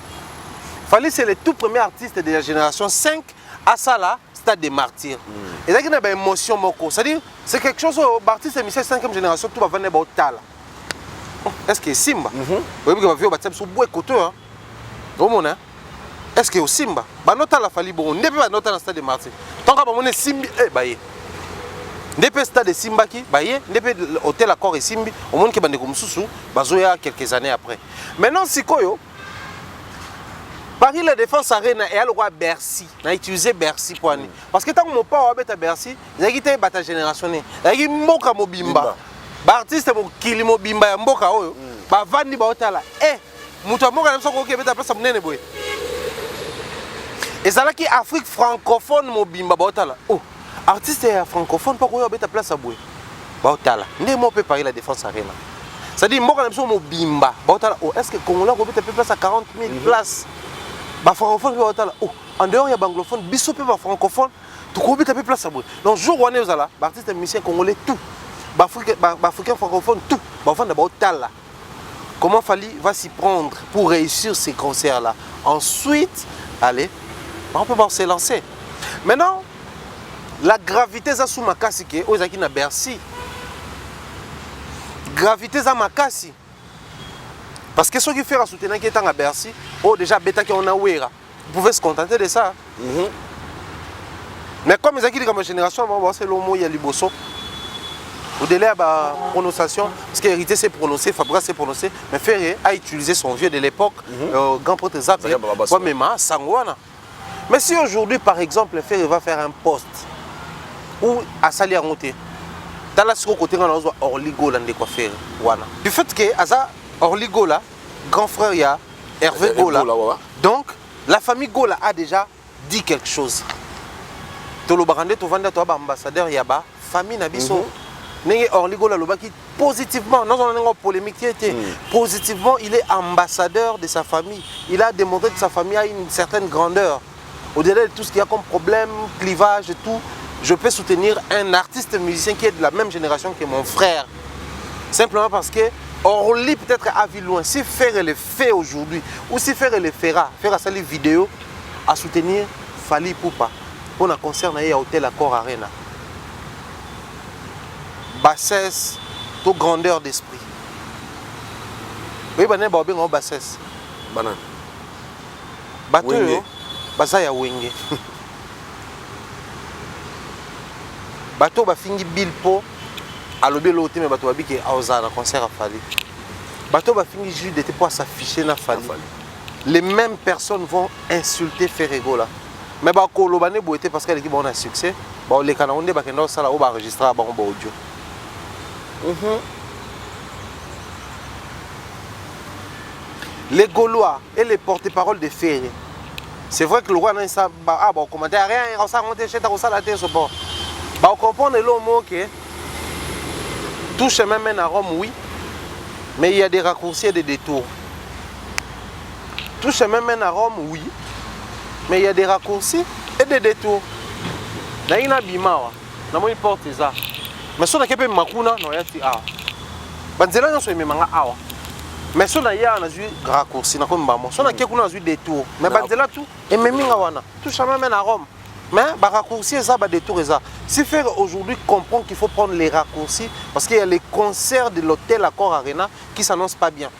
Fali c'est le tout premier artiste de la génération 5 à ça là, Stade des Martyrs. Et ça qui a une émotion moko, c'est-à-dire c'est quelque chose artiste de 5e génération tout va venir au Tala. Est-ce que Simba? Oui, parce que va baptême sur bois côté hein. Au monde hein. Est-ce que au Simba? Ba nota la Fali bon, ne pas nota dans Stade des Martyrs. Tant que ba Simbi bah Ndepé stade de Simbaki, baye, ndepé hôtel Accor et Simbi, au monde qui bande comme Soussou, bazoya quelques années après. Maintenant si koyo Paris la Défense Arena et à le roi Bercy, n'a utilisé Bercy pour année. Parce que tant que mon père habite à Bercy, il a quitté bata génération né. Il a mboka mobimba. Ba artiste mo kili mobimba mboka oyo, ba vandi ba hôtel mutu mboka na soko ke beta place munene boy. Et ça là qui Afrique francophone mobimba ba hôtel. Oh. Artiste francophone pas quoi à place à boué. Baotala. N'est moi peut parler la Défense Arena. Ça dit moi quand même mon bimba. Baotala. Oh est-ce que Congolais on peut place à 40 000 places. Ba francophone baotala. Oh en dehors il y a anglophone, biso peut pas francophone. Tu peux taper place à boué. Donc jour où on est aux ala, artiste musicien congolais tout. Ba africain francophone tout. Ba fan de baotala. Comment Fali va s'y prendre pour réussir ces concerts là. Ensuite, allez, on peut pas se lancer. Maintenant la gravité za sous makasi ke ozaki na Bercy. Gravité za makasi. Parce que ceux qui font soutenir qui est à Bercy, oh déjà bêta qui on a ouera. Vous pouvez se contenter de ça. Mais comme ils ont dit que ma génération, c'est l'homo il y a liboso. Au-delà de la prononciation, parce qu'hérité c'est prononcé, Fabrice c'est prononcé, mais Ferré a utilisé son vieux de l'époque, grand prêtre Zap, mais si aujourd'hui par exemple Ferré va faire un poste ou à Sali à monter, dans la côté on a orligo dans des coiffeurs, voilà. Du fait que Asa Orly Gola, grand frère, il y a Hervé Gola. Donc, la famille Gola a déjà dit quelque chose. Tolo Barande, tu vends toi ambassadeur Yaba, famille Nabiso. N'est Orly Gola Lobaki positivement, non on a polémique positivement, il est ambassadeur de sa famille. Il a démontré que sa famille a une certaine grandeur. Au-delà de tout ce qu'il y a comme problème, clivage et tout, je peux soutenir un artiste musicien qui est de la même génération que mon frère. Simplement parce que Orly peut-être a vu loin. Si faire le fait aujourd'hui, ou si faire le fera, faire ça les vidéos, à soutenir Fally Ipupa. Pour un concert à Hôtel Accor Arena. Bassesse, toute grandeur d'esprit. Oui, il y a une bassesse. Banane. Bateau, basa ya wenge. Bateau ba fingi bill po alobi l'autre mais bateau babiki aoza na concert à Fally. Bateau ba fingi juste d'être pour s'afficher na Fally. Les mêmes personnes vont insulter Ferrego là. Mais ba ko lobane boité parce que l'équipe a un succès. Ba les Canadiens ba kendo sala o ba enregistrer ba audio. Les Gaulois et les porte-parole de Ferré. C'est vrai que le roi n'a pas commenté rien, on s'est monté chez ta la tête. On comprend le mot que tout chemin mène à Rome, oui, mais il y a des raccourcis et des détours. Tout chemin mène à Rome, oui, mais il y a des raccourcis et des détours. Il y a un bima, il porte ça. Mais si on a quelqu'un makuna, non, il y a un awa. Banzela n'a pas de awa. Mais si on a un raccourci, si on a quelqu'un qui a détour, mais Banzela tout, et même tout chemin mène à Rome. Mais les raccourcis, ça, les détours, ça. Si faire aujourd'hui comprendre qu'il faut prendre les raccourcis, parce qu'il y a les concerts de l'hôtel Accor Arena qui ne s'annoncent pas bien,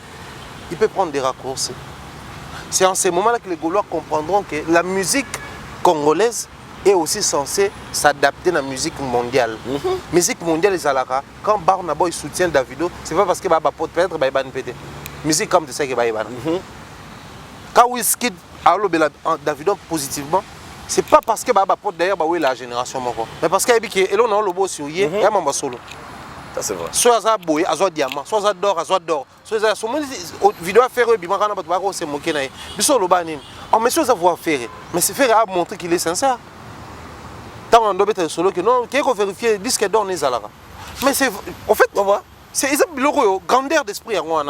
il peut prendre des raccourcis. C'est en ces moments-là que les Gaulois comprendront que la musique congolaise est aussi censée s'adapter à la musique mondiale. Musique mondiale, les Alaka, quand Barnabo soutient Davido, c'est pas parce que peut-être qu'il va péter. Musique comme de ça qu'il va quand Wizkid a Davido positivement, c'est pas parce que d'ailleurs la génération mais parce qu'il y a un lobo sur y a un solo. Ça c'est vrai. Soit ça boy, soit diamant, soit ça d'or, soit d'or. Soit ça vidéo à faire bima kana ba se moquer na. Biso loba nini. On monsieur ça voir faire. Mais c'est faire à montrer qu'il est sincère. Tant on doit être solo que non, qu'il faut vérifier disque d'or les alara. Mais c'est en fait c'est le grandeur d'esprit à moi.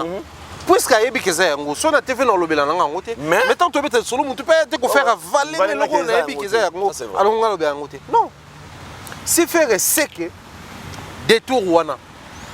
Puisque il y a des gens qui sont TV dans le Bélan, mais tant que tu es solo, tu peux faire avaler le non. Si faire c'est que détour wana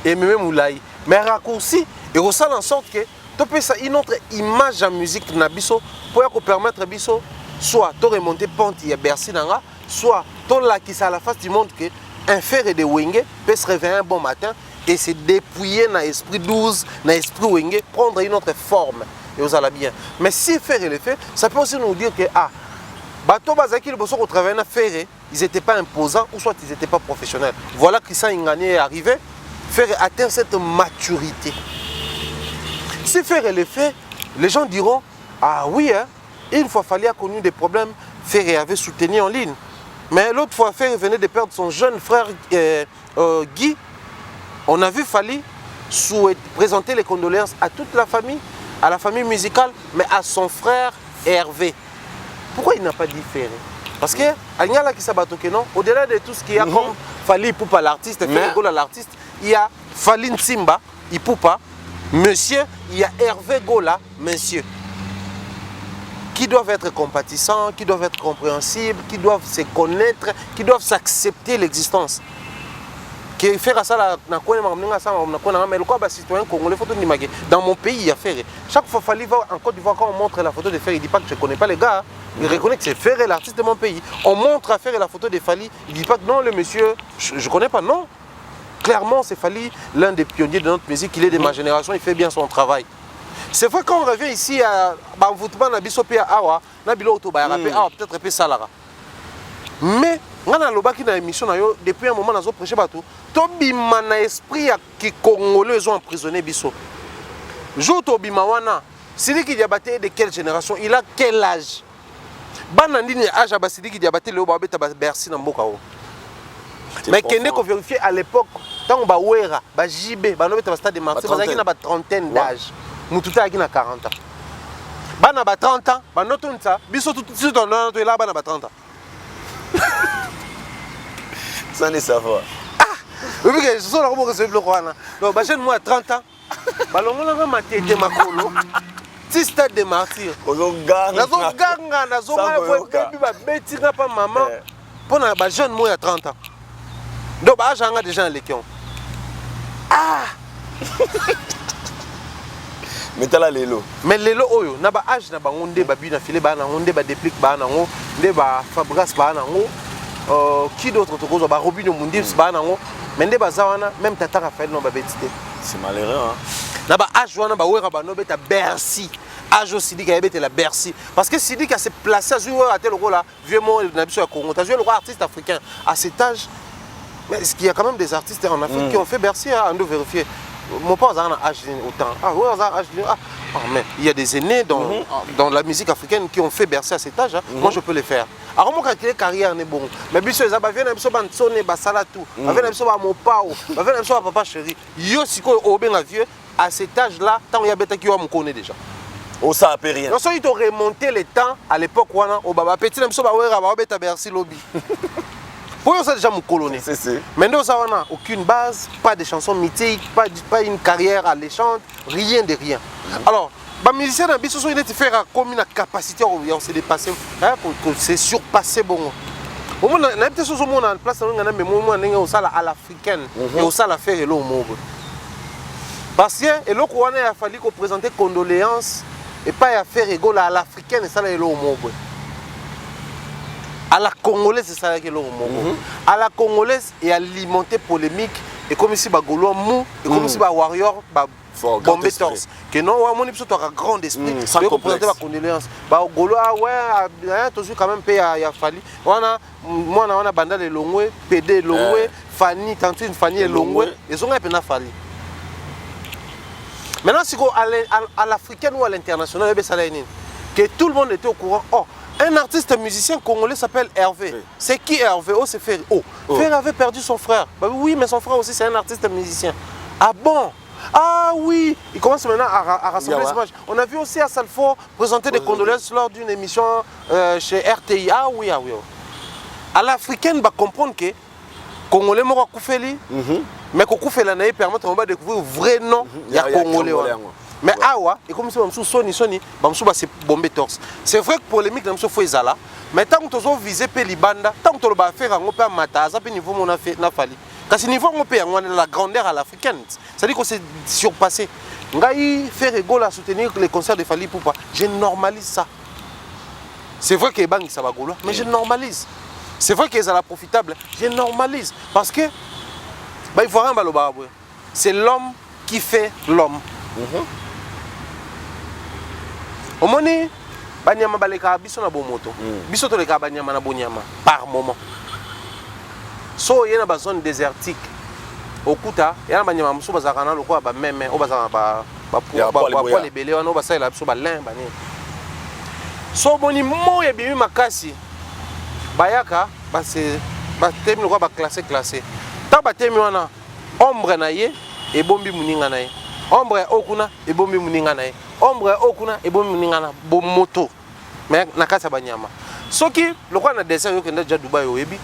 et même moulay, mais raccourci et on en sorte que tu peux ça une autre image en musique nabiso pour permettre biso soit de remonter pente et Bercy nanga, soit ton là qui ça à la face du monde que un fer et de wenge peut se réveiller un bon matin et se dépouiller dans l'esprit 12, dans l'esprit wenge, prendre une autre forme et vous allez bien. Mais si faire et le fait, ça peut aussi nous dire que bateau bazaki le bosso au travail na ferré, ils n'étaient pas imposants ou soit ils n'étaient pas professionnels. Voilà que ça Ingani est arrivé, faire atteindre cette maturité. Si faire et le fait, les gens diront ah oui hein, une fois Fally a connu des problèmes, Ferré avait soutenu en ligne. Mais l'autre fois Ferré venait de perdre son jeune frère Guy. On a vu Fally présenter les condoléances à toute la famille, à la famille musicale, mais à son frère Hervé. Pourquoi il n'a pas dit Ferré? Parce que au-delà de tout ce qu'il y a comme Fally Ipupa l'artiste, Ferré Gola l'artiste, il y a Fally Nsimba Ipupa, monsieur, il y a Hervé Gola, monsieur. Qui doivent être compatissants, qui doivent être compréhensibles, qui doivent se connaître, qui doivent s'accepter l'existence. Qui faire ça citoyen congolais dans mon pays il y a Ferré. Chaque fois Fally va en Côte d'Ivoire quand on montre la photo de Ferré, il ne dit pas que je ne connais pas les gars, il reconnaît que c'est Ferré l'artiste de mon pays. On montre à Ferré la photo de Fally, il ne dit pas que non le monsieur, je ne connais pas, non. Clairement c'est Fally, l'un des pionniers de notre musique, il est de ma génération, il fait bien son travail. C'est vrai quand on revient ici à Bamvoutman, à Bissopé, à Awa, peut-être un peu Salara. Mais on a une émission depuis un moment dans prêché bateau. Tobima na esprit qui congolais ont emprisonné biso. Jo Tobima wana, Sidiki Diabaté de quelle génération? Il a quel âge? Banandini âge à Sidiki Diabaté le Babeta Bercy na mboka o. Mais kende ko vérifier à l'époque tant ba wera, ba JB, ba nobeta ba stade de Marseille, ba na ba trentaine d'âge. mututa yaki na 40 ans. Bana ba 30 ans, ba noto nta, biso tout ton nom to là bana ba 30 ans. Ça ne savoir. Oui que je suis là comme c'est le roi là. Donc ba jeune moi à 30 ans. Ba longola nga matete makolo. Ti stade de martyr. Ozo ganga. Nazo baby ba beti nga pa maman. Pona ba jeune moi à 30 ans. Donc ba janga déjà en lekion. Mais t'as la lelo. Mais lelo oyo na ba âge na ba ngonde ba bi na filé ba na ngonde ba déplique ba na ngo, nde ba Fabregas ba na ngo. Qui d'autre to kozo ba Robinho Mundis ba na ngo. Mais nde ba zawana même tata Raphaël no ba betité. C'est malheureux hein. Na ba âge wana ba wera ba no beta Bercy. Âge Sidi ka beta la Bercy parce que Sidi ka s'est placé à jouer à tel rôle là, vieux mot na biso ya Congo. Tu as joué le roi artiste africain à cet âge. Mais est-ce qu'il y a quand même des artistes en Afrique qui ont fait Bercy à en vérifier. Mon père a un âge autant. Ah ouais, âge. Mais il y a des aînés dans la musique africaine qui ont fait Bercy à cet âge. Hein. Moi, je peux les faire. Alors, moi, quand il carrière n'est bon. Mais bien sûr, ça va venir un peu sonner, basala tout. Ça va venir un peu à mon pao. Ça va venir un peu à papa chéri. Yo, si au bien vieux, à cet âge-là, tant il y a bêta qui me connaît déjà. Oh, ça a rien. Non, ils ont remonté les temps à l'époque où on a petit un peu à bêta Bercy lobby. Pour eux, c'est déjà mon coloné. Mais nous, on n'a aucune base, pas de chansons mythiques, pas une carrière alléchante, rien de rien. Alors, les musiciens ont besoin de faire comme une capacité à se dépasser, pour se surpasser. Bon. On a des choses en place, on a des moments à l'africaine et au salle à faire et l'eau. Parce que il a fallu qu'on présente condoléances et pas à faire égale à l'africaine et ça et l'eau. À la congolaise, c'est ça qui est le mot. À la congolaise, et alimenter polémique et comme si Bagolo mou et comme si Warrior bombé torse. Que non, on est plutôt un grand esprit. Sans complexe. La condoléance. Bagolo ouais, toujours quand même payé à Fali. On a banda de Longwe, PD Longwe, Fanny, Tantine Fanny et Longwe. Ils ont un peu Fali. Maintenant, si à l'africaine ou à l'international, que tout le monde était au courant. Oh, un artiste musicien congolais s'appelle Hervé. C'est qui Hervé? Oh, c'est Ferry. Oh, Ferry avait perdu son frère. Bah oui, mais son frère aussi, c'est un artiste musicien. Ah bon? Ah oui! Il commence maintenant à rassembler les images. On a vu aussi à Salfo présenter des condoléances lors d'une émission chez RTI. Ah oui, ah oui. À l'africaine, va comprendre que Congolais m'a koufeli, mais Koufela n'a permis de découvrir le vrai nom de Congolais. Mais awa, et comme si on Sony, c'est bombé torse. C'est vrai que polémique dans ce là, mais tant que tu as visé Pelibanda, tant que tu as fait un peu mata, ça peut niveau mon affaire n'a fallu. Parce que niveau on peut la grandeur à l'africaine, c'est-à-dire qu'on s'est surpassé. Ngai fait rigolo à soutenir les concerts de Fali Poupa. Je normalise ça. C'est vrai que les banques ça va gaulois, mais je normalise. C'est vrai qu'ils sont profitables, je normalise parce que il faut rien balobaraboué. C'est l'homme qui fait l'homme. Au moment banyama baleka biso na bomoto biso to leka banyama na bonyama par moment so yena ba zone désertique okuta yana banyama muso bazaka na lokwa ba meme o bazaka ba poil ebele wana o basala biso ba lin bani so boni moye bimi makasi bayaka base ba temi lokwa ba classé ta ba temi wana ombre na ye e bombi muninga na ye ombre okuna e bombi muninga na ye ombre okuna e bombi muninga na bomoto mais na kasa banyama soki lokwa na dessin yo kenda ja Dubai oyebi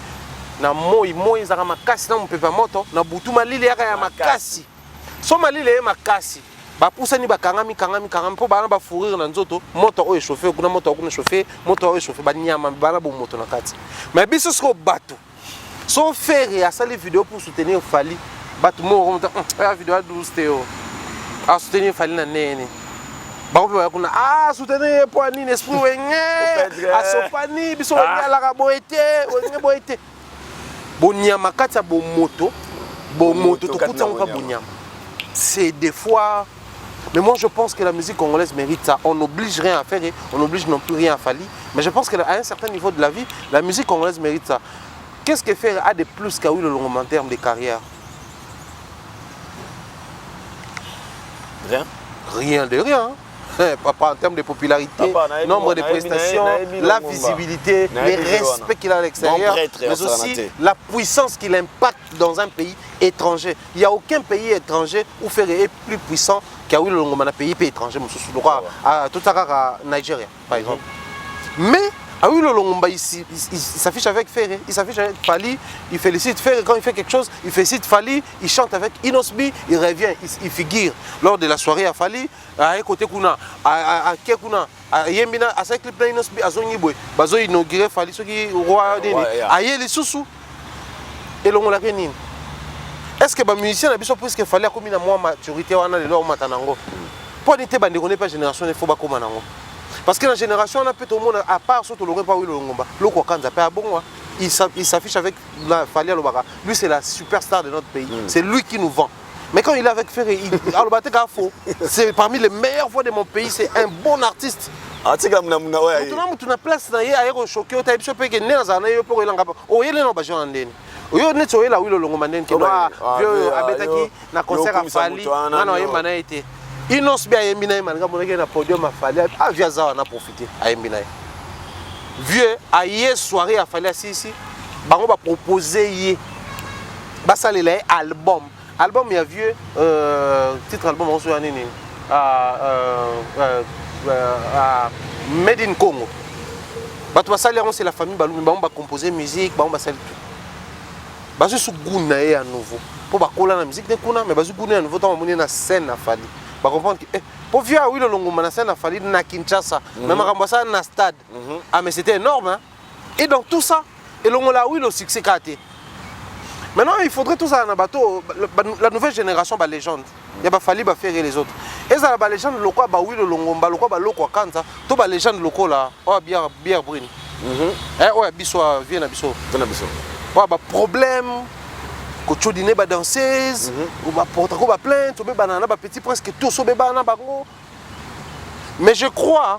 na moi zaka makasi na mpepa moto na butu malile yaka ya makasi so malile ye makasi ba pusani ba kangami po bana ba fourir na nzoto moto o chauffer kuna moto okuna chauffer moto o chauffer banyama bana bo moto na kati mais biso sko bato so faire à sali vidéo pour soutenir Fali bato mo remonta la vidéo a 12 théo à soutenir Fali na nene ba ko kuna soutenir pour ani esprit wenge a sopani biso la ka boete bonyama kata bo moto to kuta ka bonyama c'est des fois. Mais moi je pense que la musique congolaise mérite ça. On n'oblige rien à faire, on n'oblige non plus rien à Fali. Mais je pense qu'à un certain niveau de la vie, la musique congolaise mérite ça. Qu'est-ce que faire a de plus qu'à eu le long en termes de carrière? Rien. Rien de rien. Papa, en termes de popularité, nombre de prestations, la visibilité, les respects qu'il a à l'extérieur, mais aussi la puissance qu'il impacte dans un pays étranger. Il n'y a aucun pays étranger où Ferré est plus puissant qu'à Awilo Longomba, un pays étranger, tout à Nigeria, par exemple. Mais Awilo Longomba, il s'affiche avec Ferré, il s'affiche avec Fally, il félicite Ferré quand il fait quelque chose, il félicite Fally, il chante avec Inosbi, il revient, il figure lors de la soirée à Fally, à côté Kuna, à Kekuna, à Yembina, à sa clip Inosbi, à Zongibwe, Bazo inauguré Fally, ce qui est roi Deni, à Yeli Soussou, et l'on l'a réuni. Est-ce que les musiciens ont plus qu'il fallait comme une maturité ou une matanango? Pour ne pas génération, il faut pas comme nango. Parce que la génération, on a peut tout le monde, à part surtout le repas, il s'affiche avec la Fally Alobaka. Lui, c'est la superstar de notre pays. C'est lui qui nous vend. Mais quand il est avec Ferré, c'est parmi les meilleures voix de mon pays. C'est un bon artiste. Il Inosbi a yembina malgré mon na podium a Fally a viaza on a profité a yembina. Vieux a hier soirée a Fally ici bango ba proposer yé ba salela album il y a vieux titre album on se nini Made in Congo. Ba to salela on c'est la famille balumi bango ba composer musique bango ba salela ba su guna à nouveau pour ba kola na musique de kuna mais ba su guna à nouveau tant on na scène à Fally. Ba comprendre que pour vieux Awilo Longomba na scène a Fally na Kinshasa même quand ça na stade ah mais c'était énorme hein? Et donc tout ça et Longola Awilo succès katé maintenant il faudrait tout ça na bateau la nouvelle génération ba légende il y a ba Fally ba faire les autres et ça ba légende lokwa ba Awilo Longomba lokwa ba lokwa kanza to ba légende lokola o bière brune o biso vient na biso o ba problème ko chodine ba danseuse ou ba porta ko ba plainte ou ba na ba petit presque tout so beba na bango. Mais je crois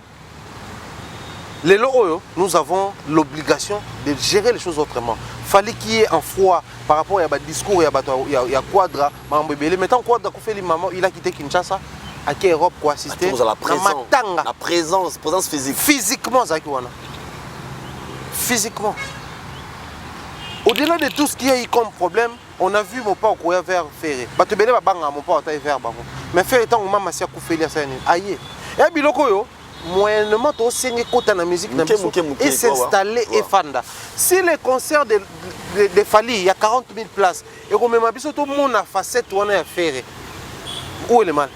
les loyo nous avons l'obligation de gérer les choses autrement. Fallait qu'il y ait un foi par rapport à ba discours il y a Quadra mambo belé maintenant Quadra ko fait les maman il a quitté Kinshasa à qui Europe pour assister à la présence physique physiquement ça qui wana physiquement. Au-delà de tout ce qu'il y a eu comme problème, on a vu mon père courir vers Ferré. Bato bele ba banga mon père ta vers bango. Mais Ferré tant maman sia koufeli ça ni. Aïe. Et biloko yo moyennement to senge kota na musique na biso et s'installer et fanda. Si les concerts de Fally il y a 40 000 places et qu'on même biso tout monde a facette wana ya Ferré. Où est le mal?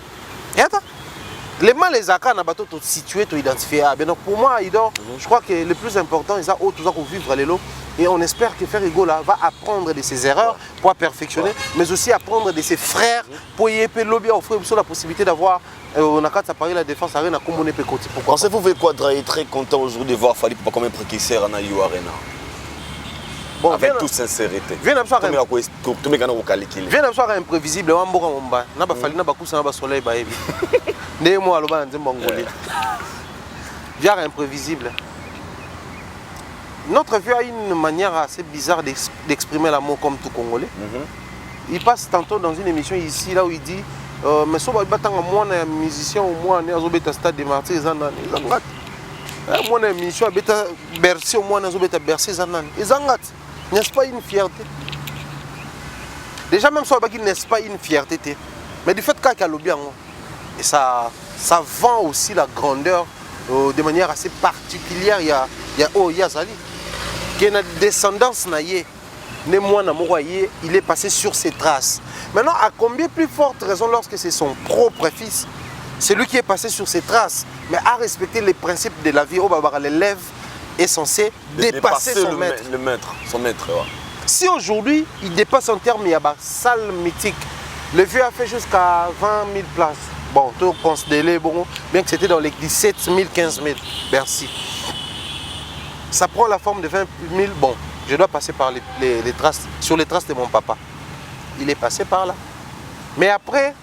Et attends. Les mal les accords na bateau tout situé tout identifié. Donc pour moi je crois que le plus important c'est ça tout ça qu'on vivre les lots. Et on espère que Ferré va apprendre de ses erreurs pour perfectionner, mais aussi apprendre de ses frères pour y offrir la possibilité d'avoir on a qu'à parler la défense arena comme on est côté. Pensez-vous que Quadra est très content aujourd'hui de voir Fally pour comme un précurseur à You Arena? Bon, avec toute sincérité. Viens d'abord imprévisible, on mboka momba. Na ba Fally na ba kusa na ba soleil ba ebi. Né moi aloba nzembo ngoli. Viens imprévisible. Notre vieux a une manière assez bizarre d'exprimer l'amour comme tout Congolais. Il passe tantôt dans une émission ici, là où il dit mais si on va un musicien au moins, on a un stade de martyrs, on a un musicien qui a Bercy, au moins, on a un Bercy, n'est-ce pas une fierté? Déjà, même si on n'est pas une fierté, mais du fait qu'il y a le bien, et ça vend aussi la grandeur de manière assez particulière. Il y a Zali. Qui a une descendance il est passé sur ses traces. Maintenant, à combien plus forte raison lorsque c'est son propre fils, c'est lui qui est passé sur ses traces, mais à respecter les principes de la vie, l'élève est censé dépasser son maître. Ouais. Si aujourd'hui, il dépasse en termes, il y a une salle mythique. Le vieux a fait jusqu'à 20 000 places. Bon, tout considéré, bon, bien que c'était dans les 17 000, 15 000. Merci. Ça prend la forme de 20 000. Bon, je dois passer par les traces, sur les traces de mon papa. Il est passé par là. Mais après,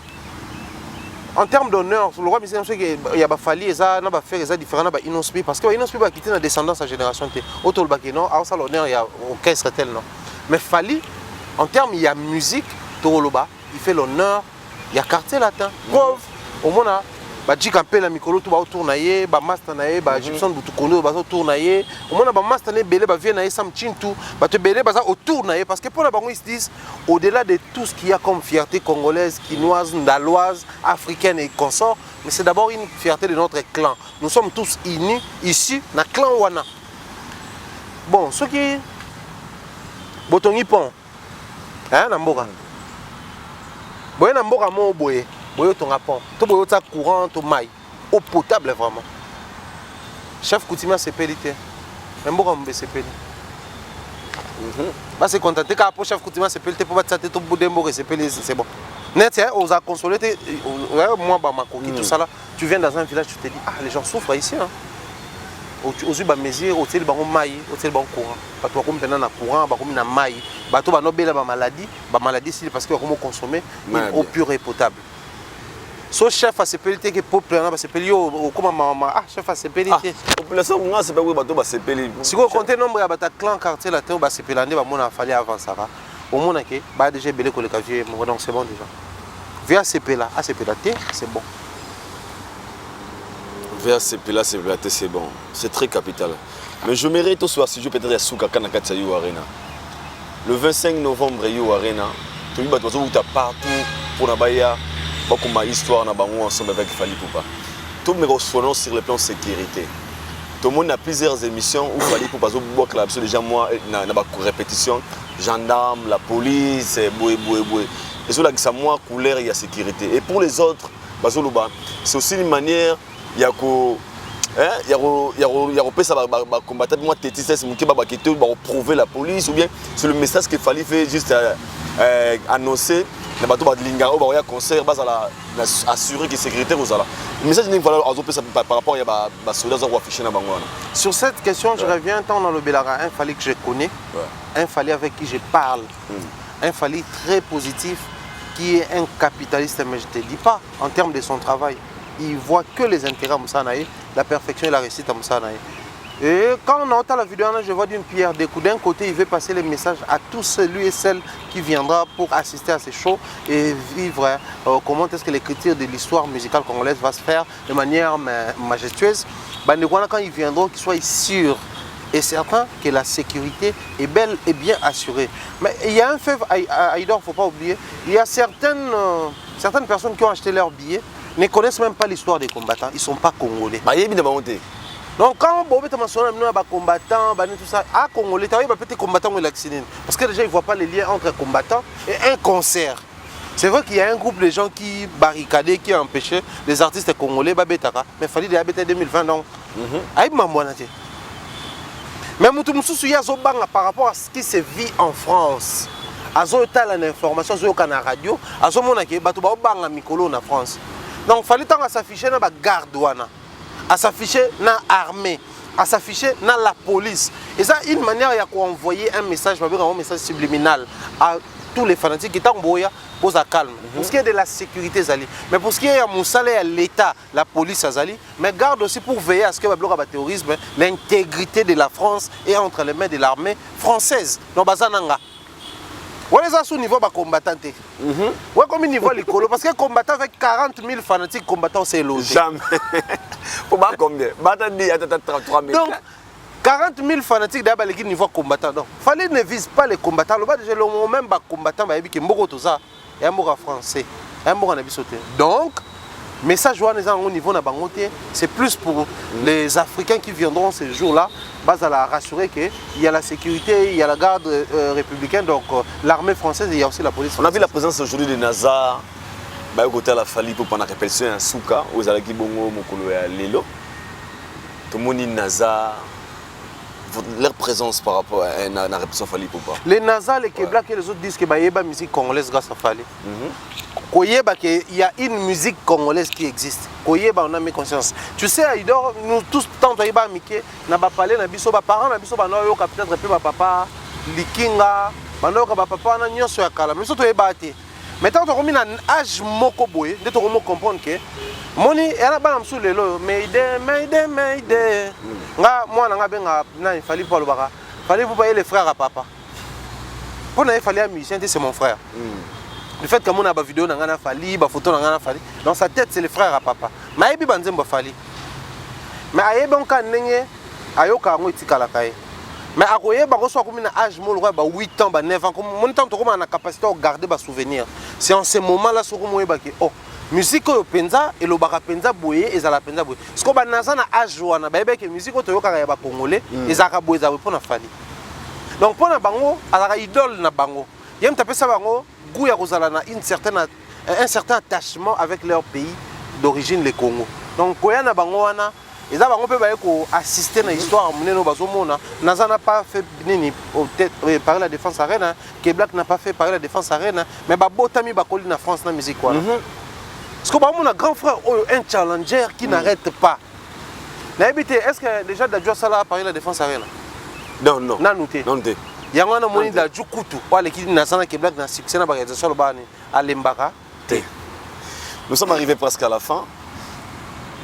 en termes d'honneur, le roi Michel, il y a Fally, il y a faire différents Inosbi, parce que Inosbi va quitter la descendance à génération. Autour du non, à ça l'honneur, il y a aucun serait-elle non. Mais Fally, en termes, il y a musique, Toroloba, il fait l'honneur, il y a quartier latin. Preuve, au moins, ba jika mpe la mikolo to ba autour na ye ba master na ye ba Gibson Butukondo ba autour na ye au moins ba master na belé ba vient na ye Sam Chintu ba te belé ba autour na ye parce que pour la bango ils se disent au-delà de tout ce qu'il y a comme fierté congolaise, quinoise, ndaloise, africaine et consort, mais c'est d'abord une fierté de notre clan. Nous sommes tous unis ici na clan wana. Bon, ce qui botongi pont hein na mboka boye na mboka mo boye boye tonga pont to boye ta courant to mai eau potable vraiment chef coutumier sepeli te mais mboka mbe sepeli ba se contenter ka pour chef coutumier sepeli te pour ba tsate to bude mboka sepeli c'est bon net hein on a consolé te moi ba makoki tout ça là tu viens dans un village tu te dis ah les gens souffrent ici hein aux ba mesure hôtel bango mai hôtel bango courant bato ba komi na courant ba komi na mai bato ba nobela ba maladie si parce que comme consommer une eau pure et potable so chef a sepeli te que peuple na ba sepeli yo comme maman ah chef a sepeli te population nga c'est pas que bato ba sepeli si ko compter nombre ya bata clan quartier la te ba sepelande ba mona fallait avant ça va au mona ke ba déjà belé ko le cavier donc c'est bon déjà via sepela a sepela te c'est bon. VACP là, c'est bon. C'est très capital. Mais je mérite aussi si je peut-être à Souka Kanakatsa Yo Arena. Le 25 novembre, Yo Arena, tu vas partout pour Nabaya, comme ma histoire, Nabango ensemble avec Fali Poupa. Tout me reçoit sur le plan sécurité. Tout le monde a plusieurs émissions où Fali Poupa, déjà moi, na répétition, gendarme, la police, boué. Et sur la moi, couleur, il y a sécurité. Et pour les autres, c'est aussi une manière. Il y a ça va combattre moi c'est mon qui va prouver la police ou bien c'est le message qu'il fallait faire juste annoncer na bato ba linga o ba ya concert ba la assurer que sécurité aux ala le message n'est pas par rapport à ba soldats ou afficher na bango. Sur cette question je reviens tant dans le Belara un fallait que je connais un fallait avec qui je parle un fallait très positif qui est un capitaliste mais je te dis pas en termes de son travail. Il voit que les intérêts à Moussanaï, la perfection et la réussite à Moussanaï. Et quand on entend la vidéo, je vois d'une pierre des coups. D'un côté, il veut passer les messages à tous celui et celle qui viendra pour assister à ces shows et vivre comment est-ce que l'écriture de l'histoire musicale congolaise va se faire de manière majestueuse. Quand ils viendront, qu'ils soient sûrs et certains que la sécurité est belle et bien assurée. Mais il y a un fait, Aïdor, il ne faut pas oublier, il y a certaines personnes qui ont acheté leurs billets ne connaissent même pas l'histoire des combattants, ils ne sont pas congolais. Donc quand on mentionne les combattants, tout ça, à Congolais, tu vois, peut-être combattants ou l'accident. Parce que déjà, ils ne voient pas les liens entre combattants et un concert. C'est vrai qu'il y a un groupe de gens qui barricadaient, qui empêchaient les artistes congolais, mais il fallait les habiter 2020. Donc, mais par rapport à ce qui se vit en France, ils ont l'information sur la radio, ils ont mikolo en France. Donc il fallait s'afficher dans la garde, à s'afficher dans l'armée, à s'afficher dans la police. Et ça, une manière d'envoyer un message subliminal à tous les fanatiques qui sont pour ça calme. Pour ce qui est de la sécurité, mais pour ce qui est de l'État, la police, mais garde aussi pour veiller à ce que le terrorisme, l'intégrité de la France est entre les mains de l'armée française. Donc, on est à ce niveau de combattant. Ouais, comme niveau l'écolo, parce que combattant avec 40 000 fanatiques, combattant c'est logé. Jamais. Pour pas combien? Donc, 40 000 fanatiques d'abord l'équipe niveau combattant. Donc, fallait ne vise pas les combattants. Le bas déjà le même combattant, bah il y a beaucoup tout ça. Il y a un mot français, il y a un mot en abisoté. Donc, message au niveau de Bangoté, c'est plus pour les Africains qui viendront ces jours-là, à la rassurer qu'il y a la sécurité, il y a la garde républicaine, donc l'armée française et il y a aussi la police française. On a vu la présence aujourd'hui de NASA, côté à la Fali pour prendre la répétition à Souka, aux Alaki Bongo, Mokolo et Lelo. Tout le monde dit NASA, leur présence par rapport à la répétition Fali pour pas. Les NASA, les Kebla, que les autres disent qu'il y a une musique congolaise grâce à Fali. Il y a une musique congolaise qui existe. On a mis conscience. Tu sais, Aïdor, nous tous, tant que nous avons parlé, nous avons parlé, nous avons peut-être papa, Likinga, nous avons papa, nous avons kala. Mais surtout, mais tant que nous avons un âge moko boy, nous devons comprendre que moni et la bande sous le lot, mais moi, il fallait pas le bara. Fallait vous payer les frères à papa. Pour nous, il fallait un musicien, c'est mon frère. Le fait que mon vidéo n'a pas fallu, photo n'a pas fallu, dans sa tête c'est les frères à papa. mais ayebi banzembo fali mais ayebi onka ndenge ayoka ngo etikala kaye mais akoyeba ko so komina âge mo lokwa ba 8 ans ba 9 ans comme mon temps to ko na capacité de garder ba souvenir c'est en ce moment là so ko moyeba ki oh musique oyo penza elobaka penza boye ezala penza boye siko ba naza na âge wana bayeba ke musique oyo toyoka ya ba congolais ezaka boye za pona fali donc pona bango azaka idole na bango yem tapesa bango goût ya kozala na un certain attachement avec leur pays d'origine le Congo donc koya na bango wana eza bango pe baye ko assister na histoire moneno bazomona naza na pas fait nini peut-être par la défense arena que Black n'a pas fait par la défense arena mais ba botami ba koli na France na musique wana parce que ba mon grand frère un challenger qui n'arrête pas na habité est-ce que déjà Dadjo Sala par la défense arena non non na noté non té yango na moni Dadjo Kutu wala ki na sana que Black na succès na ba réalisation lo bani à Lembaka té nous sommes arrivés presque à la fin.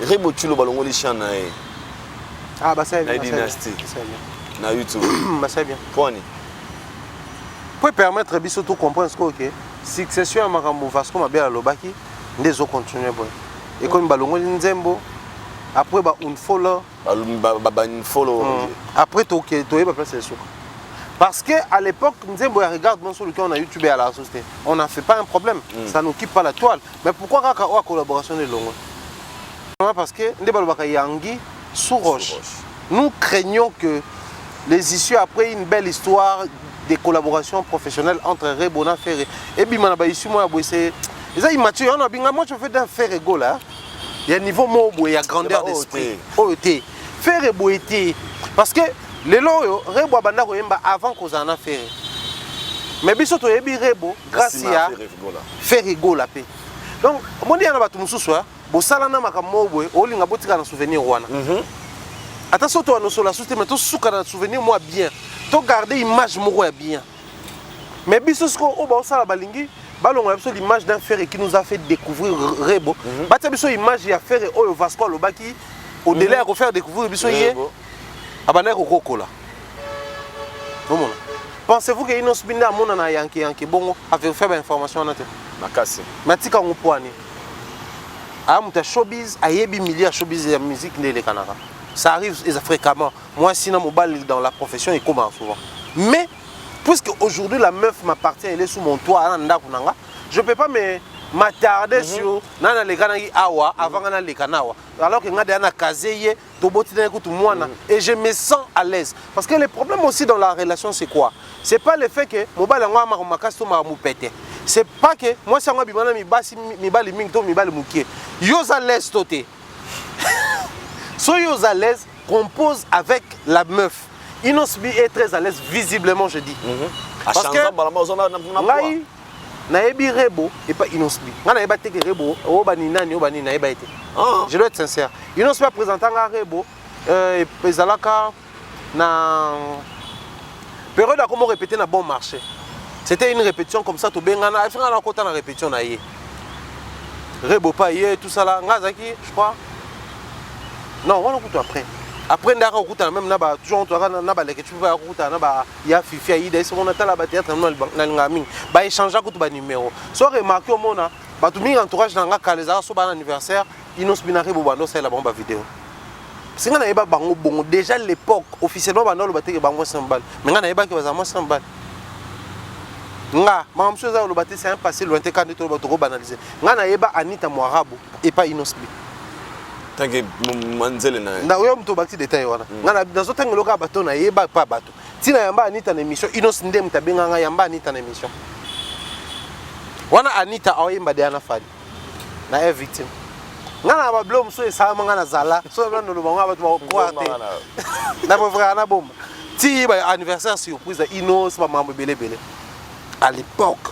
Rebo Chulo Balongoli Chana. Ah bah c'est bien. Dynastie. Na YouTube. Bah c'est bien. Poni. Pour permettre biso tout comprendre ce que OK. Succession à Makambo Vasco Mabela Lobaki, ndezo continuer boy. Et comme Balongoli Nzembo après ba un follow ba un follow. Après to OK, to yeba place sur. Parce que à l'époque Nzembo regarde mon sur le on a YouTube à la société. On n'a fait pas un problème. Ça n'occupe pas la toile. Mais pourquoi la collaboration de Longo? Parce que Yangi sous roche. Nous craignons que les issues après une belle histoire des collaborations professionnelles entre Rebona Ferré et Bimana ici moi c'est ça immature on a bien moi je fais d'un faire ego là il y a niveau mot il y a grandeur d'esprit OT faire boité parce que les loyo Rebo banda ko yemba avant qu'on en a fait mais biso to yebi Rebo grâce à faire ego la paix donc mon dia na batu mususu bosala na makambo boye olinga botika na souvenir wana attention to no la société mais to suka na souvenir moi bien to garder image moko ya bien mais biso sko o ba osala balingi balonga biso l'image d'un frère qui nous a fait découvrir Rebo batia biso image ya frère oyo Vasco Lobaki au délai à faire découvrir biso yé abana ko kokola bomona pensez-vous que Inos Binda mona na yanki bongo avec faire information na te makasi matika ngopwani amuta showbiz ayebi milliard showbiz ya musique ndele kanaka ça arrive fréquemment moi sinon mobile dans la profession il commence souvent mais puisque aujourd'hui la meuf m'appartient elle est sous mon toit je peux pas m'attarder sur nana le kanaki awa avant nana le kanawa alors que ngade ana kazeye to botina kutu mwana et je me sens à l'aise parce que le problème aussi dans la relation c'est quoi c'est pas le fait que mobile ngwa makasto ma mupete c'est pas que moi ça ngwa bimana mibali mingi to mibali mukie yo's à l'aise toté so yo's à l'aise compose avec la meuf Inosbi est très à l'aise visiblement je dis parce que naebi Rebo et pas Inosbi ngana eba teke Rebo o bani nani o bani na eba été je dois être sincère Inosbi a présenté un Rebo et ezalaka na période à comment répéter na bon marché c'était une répétition comme ça to bengana il faut na kota na répétition na yé Rebo pas yé tout ça là ngazaki je crois non on écoute après ndaka okuta même na ba toujours on na ba leke tu vas okuta na ba ya fifi aide c'est on attend la théâtre na ngami ba échanger kutu ba numéro so remarqué au mona ba tout mi entourage na nga kaleza so ba anniversaire Inos Binari bobando ça la bomba vidéo c'est nga na eba bango bongo déjà l'époque officiellement ba no bateke bango 100 balles mais nga na eba ki bazama 100 balles nga ma monsieur za lo baté c'est un passé lointain quand to ba to banaliser nga na eba Anita Moarabo et pas Inos Bi tangi manzele na na oyo mto bakti détail wana ngana nazo tangelo ka bato na yeba pa bato tina yamba Anita na émission Inos nde mtabenga nga yamba Anita na émission wana Anita awimba de ana fali na est victime ngana ba blom so esa ngana zala so ba no longa ba to ko ate na bo frère na bomba ti ba anniversaire surprise Inos ba mambo belebele à l'époque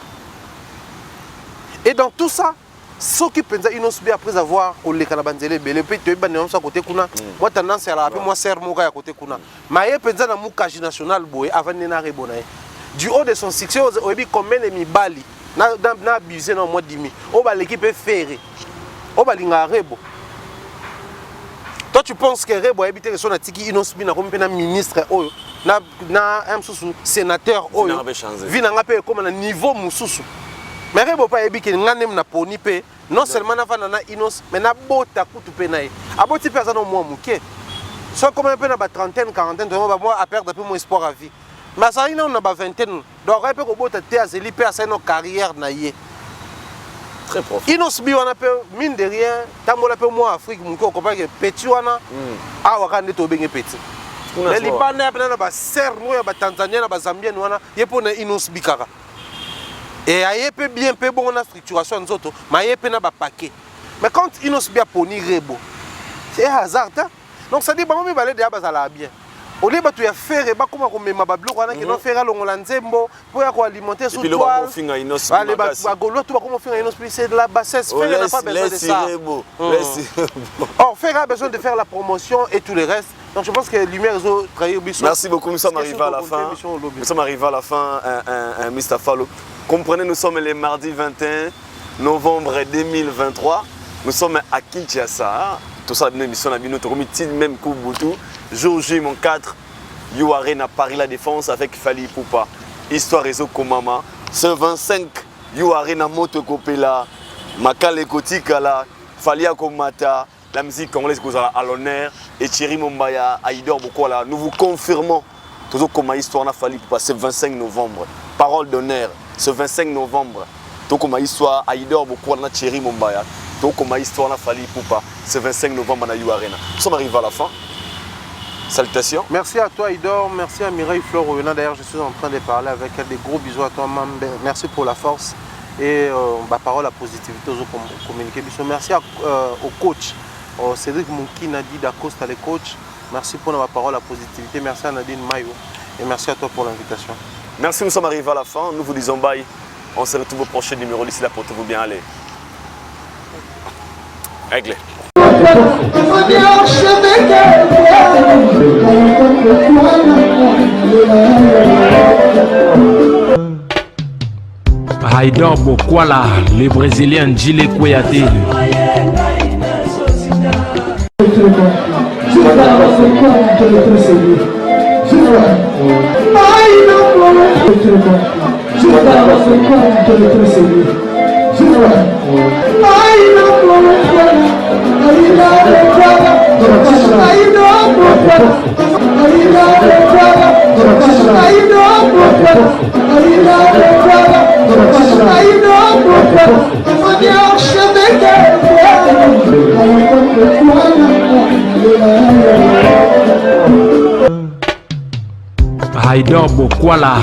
et dans tout ça ceux qui pensent Inos Bi après avoir collé Kanabanzele belé peut te ba néon sa côté kuna moi tendance à la moi serre moka ya côté kuna maye penza na mukaji national boy avant na Rebo na du haut de son succès obi combien de mibali na abusé dans mois demi o ba l'équipe ferré o ba linga Rebo toi tu penses que Rebo a habité son atiki Inos Bi na comme na ministre oyo na un sous sénateur oyo vi na ngape comme na niveau mususu mais Rebo pas ebi ke nganem na poni pe non seulement navanda na Inos mais na bota kutu pe na ye aboti pe azana mwa muke so comme un peu na ba trentaine quarantaine donc ba moi à perdre un peu mon espoir à vie mais ça ina na ba vingtaine donc un peu ko bota te azeli pe asa no carrière na ye très profond Inos bi wana pe mine de rien tambola pe moi Afrique muke ko pas que petit wana awa kan to benge petit les Libanais na ba sermo ya ba Tanzania na ba Zambia wana ye pona Inos bi kaka. Et il peut bien peu bon la structuration nous autres, mais il peut na ba paquet. Mais quand Inos bien poni rebo, c'est hasard hein. Donc ça dit bah moi balé déjà bazala bien. Au lieu tu ya faire ba comment ko mema ba bloc wana qui non faire longola nzembo pour ya ko alimenter sous toile. Allez ba golo tu ba comment faire Inos c'est de la bassesse, faire n'a pas besoin de ça. Or faire a besoin de faire la promotion et tout le reste. Donc je pense que Lumière Réseau travaille au Bissau. Merci beaucoup, nous sommes arrivés à la fin. Nous sommes arrivés à la fin, Mr. Fallo. Comprenez, nous sommes le mardi 21 novembre 2023. Nous sommes à Kinshasa. Tout ça, nous sommes à Bino, même coup Boutou. Jour J, mon 4, You Arena Paris La Défense avec Fali Poupa. Histoire Réseau Komama. Ce 25, You Arena Moto Kopela, Makale Kotikala, Fali Akomata. La musique congolaise à l'honneur et Thierry Mombaya, Aïdor Bokola. Nous vous confirmons toujours comme histoire n'a fallu pour passer 25 novembre. Parole d'honneur, ce 25 novembre. Tout comme histoire Aïdor Bokola, Thierry Mombaya. Tout comme histoire n'a fallu pour pas ce 25 novembre à You Arena. Nous sommes arrivés à la fin. Salutations. Merci à toi Aïdor, merci à Mireille Flore. D'ailleurs, je suis en train de parler avec elle. Des gros bisous à toi, Mambe. Merci pour la force et ma parole à positivité aux communiquer. Merci au coach. Cédric Mounki, Nadine Dacosta, les coachs. Merci pour ma parole à positivité. Merci à Nadine Mayo. Et merci à toi pour l'invitation. Merci, nous sommes arrivés à la fin. Nous vous disons bye. On se retrouve au prochain numéro. D'ici là, portez-vous bien. Allez. Réglé. Aïdor Bokwala, le Brésilien Djile Kouyaté. Aïdor Bokwala.